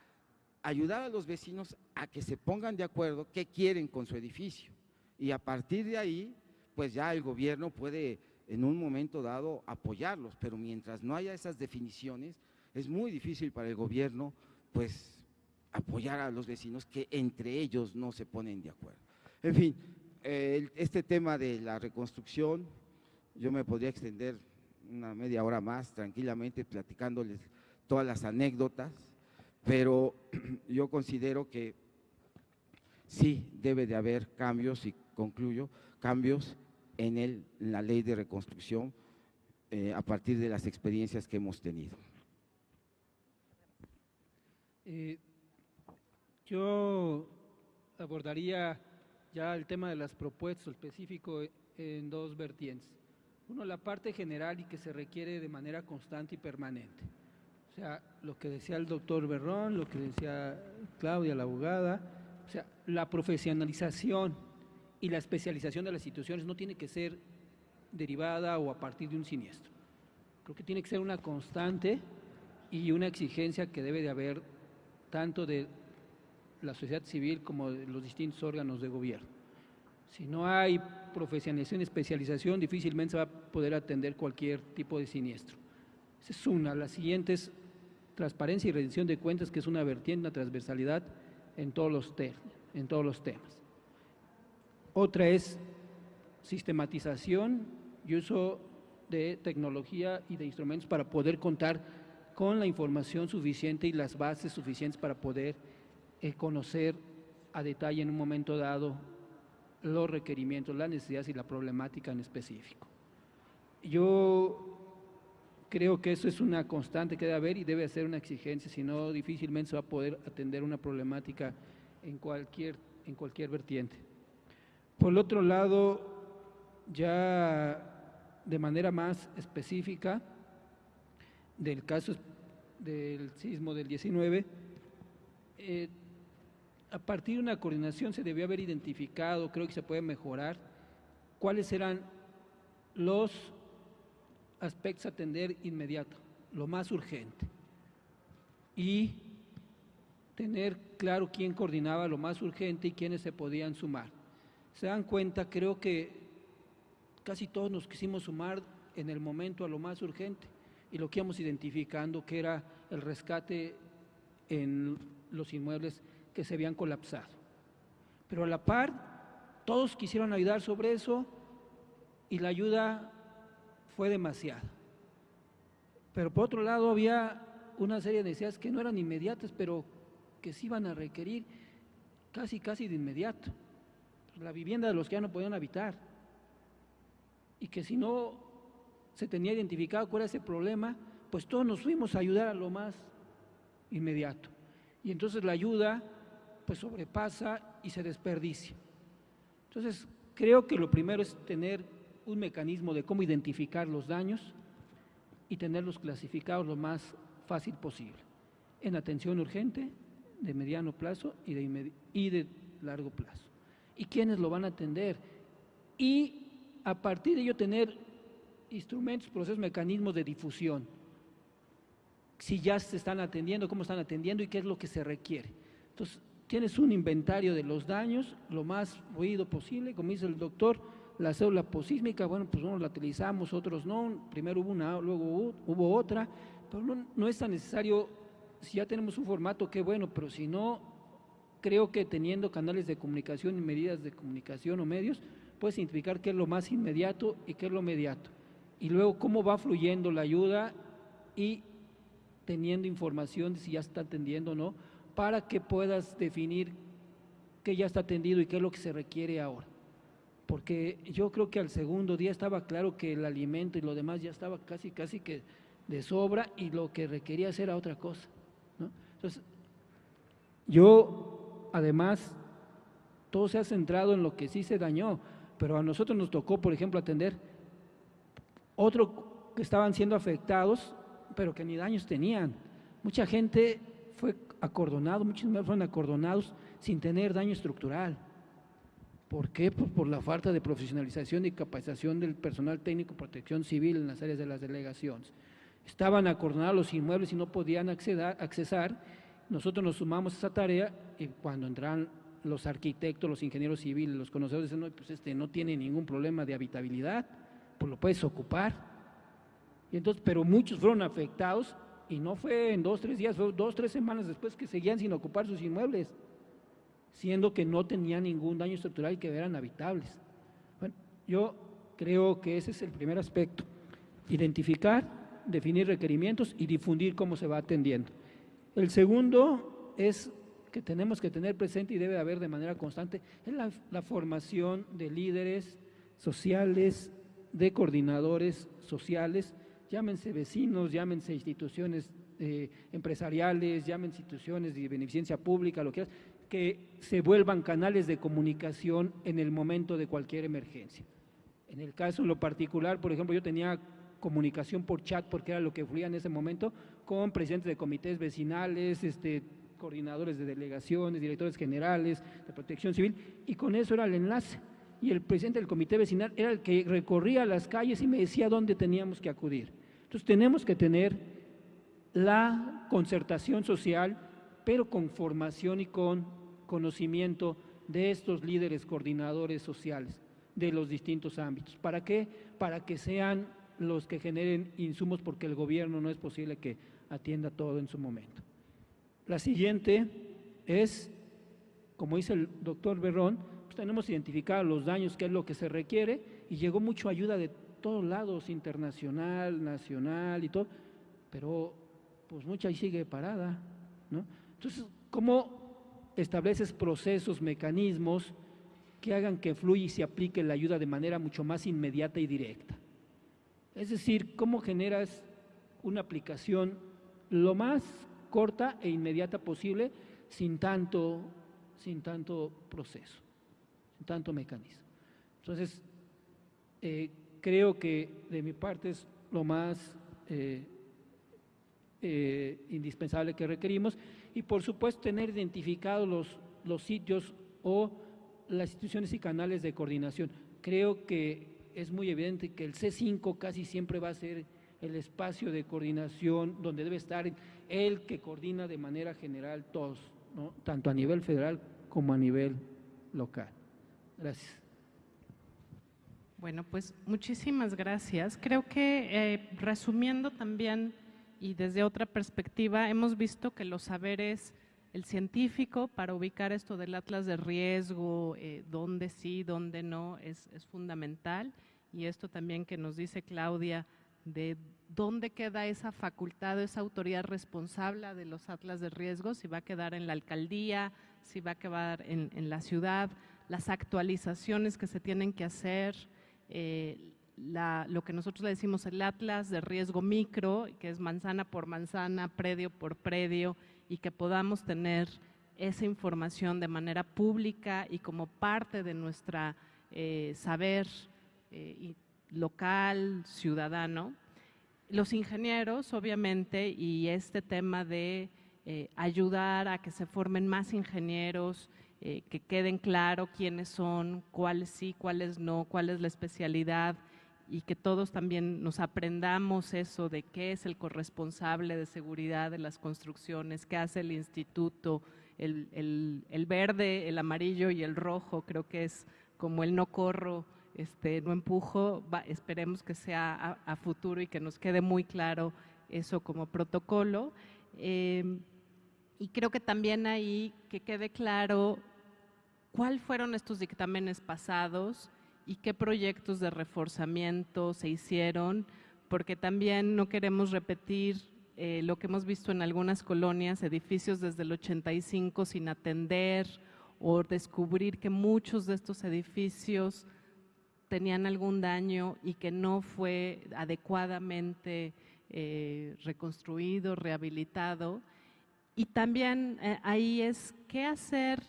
ayudar a los vecinos a que se pongan de acuerdo qué quieren con su edificio, y a partir de ahí pues ya el gobierno puede en un momento dado apoyarlos, pero mientras no haya esas definiciones es muy difícil para el gobierno pues apoyar a los vecinos que entre ellos no se ponen de acuerdo. En fin, este tema de la reconstrucción yo me podría extender una media hora más tranquilamente platicándoles todas las anécdotas, pero yo considero que sí debe de haber cambios, y concluyo, cambios en la ley de reconstrucción a partir de las experiencias que hemos tenido. Yo abordaría ya el tema de las propuestas específico en 2 vertientes. Uno, la parte general y que se requiere de manera constante y permanente. O sea, lo que decía el doctor Berrón, lo que decía Claudia, la abogada, o sea, la profesionalización y la especialización de las instituciones no tiene que ser derivada o a partir de un siniestro. Creo que tiene que ser una constante y una exigencia que debe de haber tanto de la sociedad civil como de los distintos órganos de gobierno. Si no hay profesionalización y especialización, difícilmente se va a poder atender cualquier tipo de siniestro. Esa es una. La siguiente es transparencia y rendición de cuentas, que es una vertiente, una transversalidad en todos los temas. Otra es sistematización y uso de tecnología y de instrumentos para poder contar con la información suficiente y las bases suficientes para poder conocer a detalle en un momento dado los requerimientos, las necesidades y la problemática en específico. Yo creo que eso es una constante que debe haber y debe ser una exigencia, si no difícilmente se va a poder atender una problemática en cualquier vertiente. Por el otro lado, ya de manera más específica del caso del sismo del 19, a partir de una coordinación se debió haber identificado, creo que se puede mejorar, cuáles eran los aspectos a atender inmediato, lo más urgente, y tener claro quién coordinaba lo más urgente y quiénes se podían sumar. Se dan cuenta, creo que casi todos nos quisimos sumar en el momento a lo más urgente y lo que íbamos identificando que era el rescate en los inmuebles que se habían colapsado. Pero a la par, todos quisieron ayudar sobre eso y la ayuda fue demasiada. Pero por otro lado había una serie de necesidades que no eran inmediatas, pero que sí iban a requerir casi de inmediato. La vivienda de los que ya no podían habitar. Y que si no se tenía identificado cuál era ese problema, pues todos nos fuimos a ayudar a lo más inmediato. Y entonces la ayuda pues sobrepasa y se desperdicia. Entonces creo que lo primero es tener un mecanismo de cómo identificar los daños y tenerlos clasificados lo más fácil posible, en atención urgente, de mediano plazo y de largo plazo. ¿Y quiénes lo van a atender? Y a partir de ello tener instrumentos, procesos, mecanismos de difusión. Si ya se están atendiendo, cómo están atendiendo y qué es lo que se requiere. Entonces, tienes un inventario de los daños, lo más fluido posible, como dice el doctor, la cédula posísmica, bueno, pues unos la utilizamos, otros no, primero hubo una, luego hubo otra, pero no es tan necesario, si ya tenemos un formato, qué bueno, pero si no, creo que teniendo canales de comunicación y medidas de comunicación o medios, puedes identificar qué es lo más inmediato y qué es lo mediato. Y luego cómo va fluyendo la ayuda y teniendo información de si ya está atendiendo o no, para que puedas definir qué ya está atendido y qué es lo que se requiere ahora. Porque yo creo que al segundo día estaba claro que el alimento y lo demás ya estaba casi que de sobra y lo que requería hacer era otra cosa, ¿no? Entonces, yo además, todo se ha centrado en lo que sí se dañó, pero a nosotros nos tocó, por ejemplo, atender otro que estaban siendo afectados, pero que ni daños tenían. Mucha gente fue acordonado, muchos fueron acordonados sin tener daño estructural. ¿Por qué? Pues por la falta de profesionalización y capacitación del personal técnico de protección civil en las áreas de las delegaciones. Estaban acordonados los inmuebles y no podían accesar. Nosotros nos sumamos a esa tarea y cuando entraron los arquitectos, los ingenieros civiles, los conocedores dicen, no, pues no tiene ningún problema de habitabilidad, pues lo puedes ocupar. Y entonces, pero muchos fueron afectados y no fue en 2 o 3 días, fue 2 o 3 semanas después que seguían sin ocupar sus inmuebles, siendo que no tenían ningún daño estructural y que eran habitables. Bueno, yo creo que ese es el primer aspecto, identificar, definir requerimientos y difundir cómo se va atendiendo. El segundo es que tenemos que tener presente y debe haber de manera constante es la formación de líderes sociales, de coordinadores sociales, llámense vecinos, llámense instituciones empresariales, llámense instituciones de beneficencia pública, lo que se vuelvan canales de comunicación en el momento de cualquier emergencia. En el caso en lo particular, por ejemplo, yo tenía comunicación por chat porque era lo que fluía en ese momento con presidentes de comités vecinales, coordinadores de delegaciones, directores generales de protección civil, y con eso era el enlace. Y el presidente del comité vecinal era el que recorría las calles y me decía dónde teníamos que acudir. Entonces tenemos que tener la concertación social, pero con formación y con conocimiento de estos líderes coordinadores sociales de los distintos ámbitos. ¿Para qué? Para que sean los que generen insumos, porque el gobierno no es posible que atienda todo en su momento. La siguiente es, como dice el doctor Berrón, pues tenemos identificado los daños, qué es lo que se requiere, y llegó mucha ayuda de todos lados, internacional, nacional y todo, pero pues mucha ahí sigue parada, ¿no? Entonces, ¿cómo estableces procesos, mecanismos que hagan que fluya y se aplique la ayuda de manera mucho más inmediata y directa? Es decir, ¿cómo generas una aplicación lo más corta e inmediata posible sin tanto proceso, sin tanto mecanismo? Entonces, creo que de mi parte es lo más indispensable que requerimos, y por supuesto tener identificados los sitios o las instituciones y canales de coordinación. Creo que es muy evidente que el C5 casi siempre va a ser el espacio de coordinación donde debe estar el que coordina de manera general todos, ¿no? Tanto a nivel federal como a nivel local. Gracias. Bueno, pues muchísimas gracias. Creo que resumiendo también y desde otra perspectiva, hemos visto que los saberes el científico para ubicar esto del atlas de riesgo, dónde sí, dónde no, es fundamental. Y esto también que nos dice Claudia, de dónde queda esa facultad, esa autoridad responsable de los atlas de riesgo, si va a quedar en la alcaldía, si va a quedar en la ciudad, las actualizaciones que se tienen que hacer, lo que nosotros le decimos el atlas de riesgo micro, que es manzana por manzana, predio por predio, y que podamos tener esa información de manera pública y como parte de nuestra saber local, ciudadano. Los ingenieros, obviamente, y este tema de ayudar a que se formen más ingenieros, que queden claro quiénes son, cuáles sí, cuáles no, cuál es la especialidad, y que todos también nos aprendamos eso de qué es el corresponsable de seguridad de las construcciones, qué hace el instituto, el verde, el amarillo y el rojo, creo que es como el no corro, no empujo, esperemos que sea a futuro y que nos quede muy claro eso como protocolo. Y creo que también ahí que quede claro cuáles fueron estos dictámenes pasados y qué proyectos de reforzamiento se hicieron, porque también no queremos repetir lo que hemos visto en algunas colonias, edificios desde el 85 sin atender, o descubrir que muchos de estos edificios tenían algún daño y que no fue adecuadamente reconstruido, rehabilitado. Y también ahí es qué hacer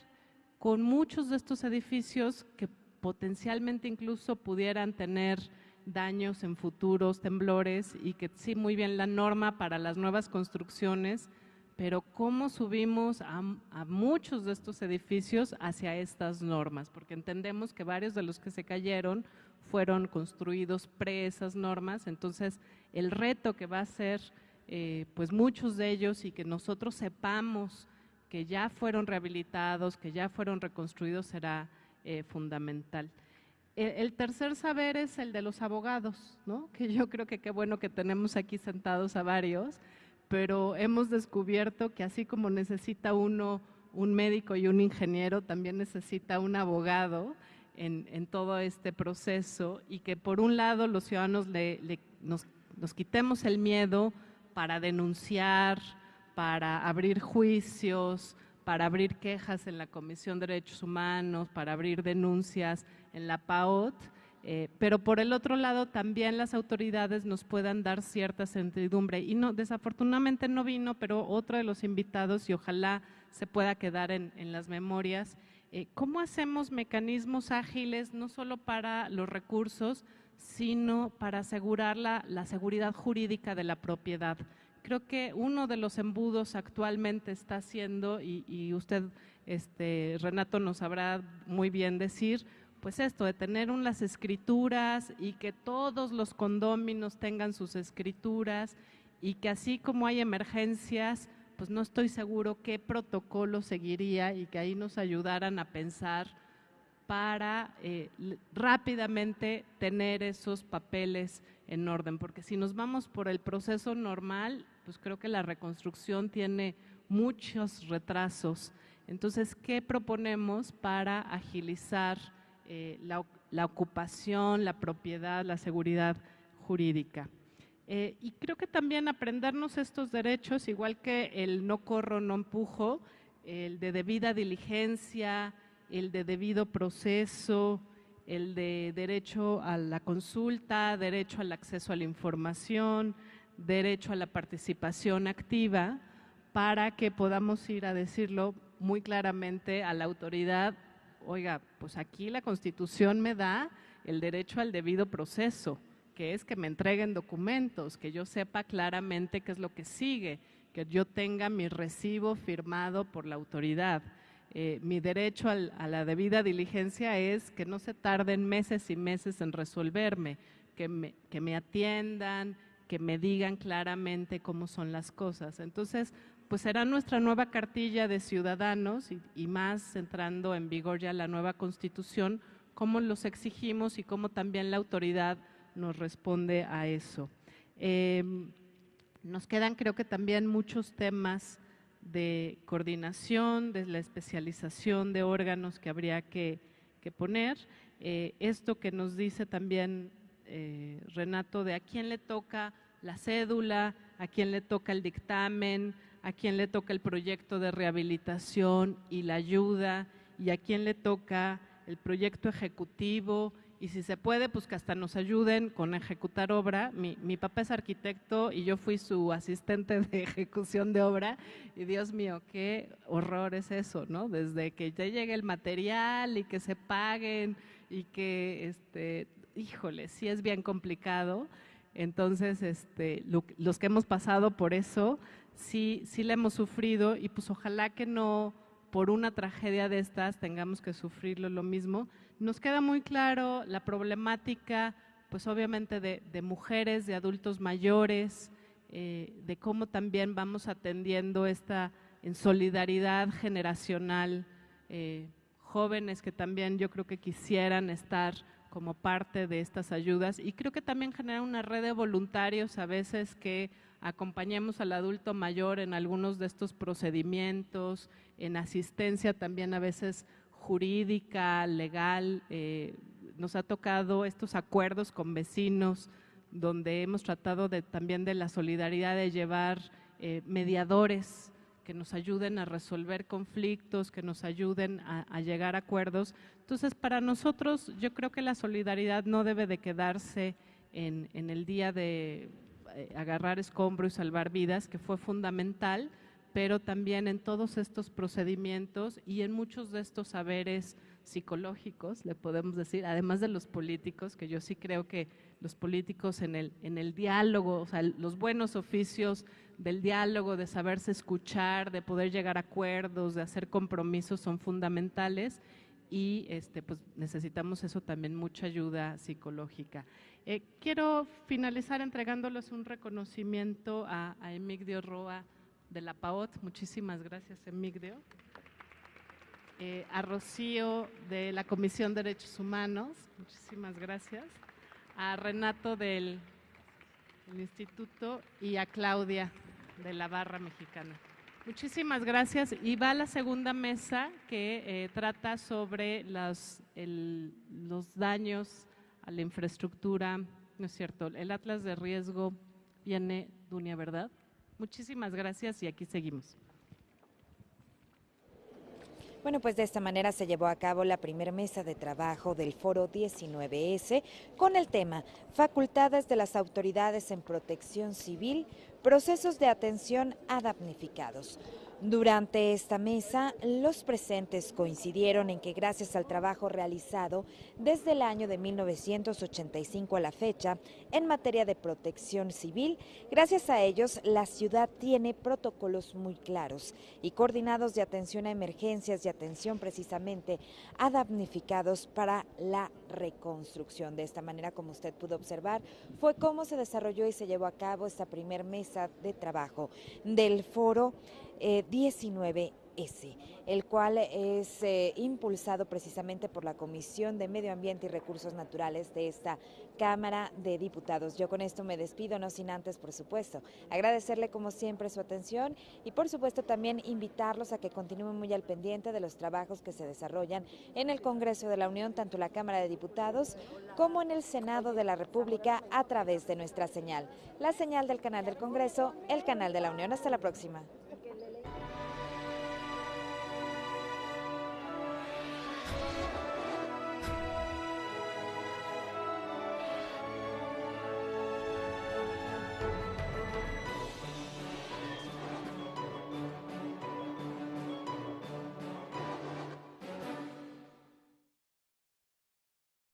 con muchos de estos edificios que potencialmente incluso pudieran tener daños en futuros temblores, y que sí, muy bien la norma para las nuevas construcciones, pero cómo subimos a muchos de estos edificios hacia estas normas, porque entendemos que varios de los que se cayeron fueron construidos pre esas normas. Entonces el reto que va a ser pues muchos de ellos, y que nosotros sepamos que ya fueron rehabilitados, que ya fueron reconstruidos, será fundamental. El tercer saber es el de los abogados, ¿no? Que yo creo que qué bueno que tenemos aquí sentados a varios, pero hemos descubierto que así como necesita uno un médico y un ingeniero, también necesita un abogado en todo este proceso, y que por un lado los ciudadanos nos quitemos el miedo para denunciar, para abrir juicios, para abrir quejas en la Comisión de Derechos Humanos, para abrir denuncias en la PAOT, pero por el otro lado también las autoridades nos puedan dar cierta certidumbre. Y no, desafortunadamente no vino, pero otro de los invitados, y ojalá se pueda quedar en las memorias, ¿cómo hacemos mecanismos ágiles no solo para los recursos, sino para asegurar la seguridad jurídica de la propiedad? Creo que uno de los embudos actualmente está haciendo, y usted, Renato, nos sabrá muy bien decir, pues esto de tener unas escrituras y que todos los condóminos tengan sus escrituras, y que así como hay emergencias, pues no estoy seguro qué protocolo seguiría, y que ahí nos ayudaran a pensar para rápidamente tener esos papeles en orden, porque si nos vamos por el proceso normal, pues creo que la reconstrucción tiene muchos retrasos. Entonces, ¿qué proponemos para agilizar la ocupación, la propiedad, la seguridad jurídica? Y creo que también aprendernos estos derechos, igual que el no corro, no empujo, el de debida diligencia, el de debido proceso, el de derecho a la consulta, derecho al acceso a la información, derecho a la participación activa, para que podamos ir a decirlo muy claramente a la autoridad: oiga, pues aquí la Constitución me da el derecho al debido proceso, que es que me entreguen documentos, que yo sepa claramente qué es lo que sigue, que yo tenga mi recibo firmado por la autoridad. Mi derecho a la debida diligencia es que no se tarden meses y meses en resolverme, que me atiendan, que me digan claramente cómo son las cosas. Entonces, pues será nuestra nueva cartilla de ciudadanos, y más entrando en vigor ya la nueva Constitución, cómo los exigimos y cómo también la autoridad nos responde a eso. Nos quedan, creo que también muchos temas de coordinación, de la especialización de órganos que habría que poner. Esto que nos dice también Renato, de a quién le toca la cédula, a quién le toca el dictamen, a quién le toca el proyecto de rehabilitación y la ayuda, y a quién le toca el proyecto ejecutivo, y si se puede, pues que hasta nos ayuden con ejecutar obra. Mi papá es arquitecto y yo fui su asistente de ejecución de obra, y Dios mío, qué horror es eso, ¿no? Desde que ya llegue el material y que se paguen y que, híjole, sí es bien complicado. Entonces, los que hemos pasado por eso, sí la hemos sufrido, y pues ojalá que no por una tragedia de estas tengamos que sufrirlo lo mismo. Nos queda muy claro la problemática, pues obviamente de mujeres, de adultos mayores, de cómo también vamos atendiendo esta en solidaridad generacional, jóvenes que también yo creo que quisieran estar como parte de estas ayudas, y creo que también genera una red de voluntarios a veces que acompañemos al adulto mayor en algunos de estos procedimientos, en asistencia también a veces jurídica, legal. Nos ha tocado estos acuerdos con vecinos donde hemos tratado también de la solidaridad, de llevar mediadores que nos ayuden a resolver conflictos, que nos ayuden a llegar a acuerdos. Entonces, para nosotros, yo creo que la solidaridad no debe de quedarse en el día de agarrar escombro y salvar vidas, que fue fundamental, pero también en todos estos procedimientos y en muchos de estos saberes psicológicos, le podemos decir, además de los políticos, que yo sí creo que los políticos en el diálogo, o sea, los buenos oficios del diálogo, de saberse escuchar, de poder llegar a acuerdos, de hacer compromisos, son fundamentales, y pues necesitamos eso también, mucha ayuda psicológica. Quiero finalizar entregándoles un reconocimiento a Emigdio Roa de la PAOT. Muchísimas gracias, Emigdio. A Rocío de la Comisión de Derechos Humanos, muchísimas gracias. A Renato del Instituto, y a Claudia de la Barra Mexicana. Muchísimas gracias, y va a la segunda mesa que trata sobre los daños a la infraestructura, ¿no es cierto? El Atlas de Riesgo viene, Dunia, ¿verdad? Muchísimas gracias, y aquí seguimos. Bueno, pues de esta manera se llevó a cabo la primera mesa de trabajo del Foro 19S con el tema Facultades de las autoridades en protección civil, procesos de atención a damnificados. Durante esta mesa, los presentes coincidieron en que gracias al trabajo realizado desde el año de 1985 a la fecha en materia de protección civil, gracias a ellos la ciudad tiene protocolos muy claros y coordinados de atención a emergencias y atención precisamente a damnificados para la reconstrucción. De esta manera, como usted pudo observar, fue cómo se desarrolló y se llevó a cabo esta primera mesa de trabajo del Foro 19S, el cual es impulsado precisamente por la Comisión de Medio Ambiente y Recursos Naturales de esta Cámara de Diputados. Yo con esto me despido, no sin antes, por supuesto, agradecerle como siempre su atención y por supuesto también invitarlos a que continúen muy al pendiente de los trabajos que se desarrollan en el Congreso de la Unión, tanto en la Cámara de Diputados como en el Senado de la República, a través de nuestra señal, la señal del canal del Congreso, el canal de la Unión. Hasta la próxima.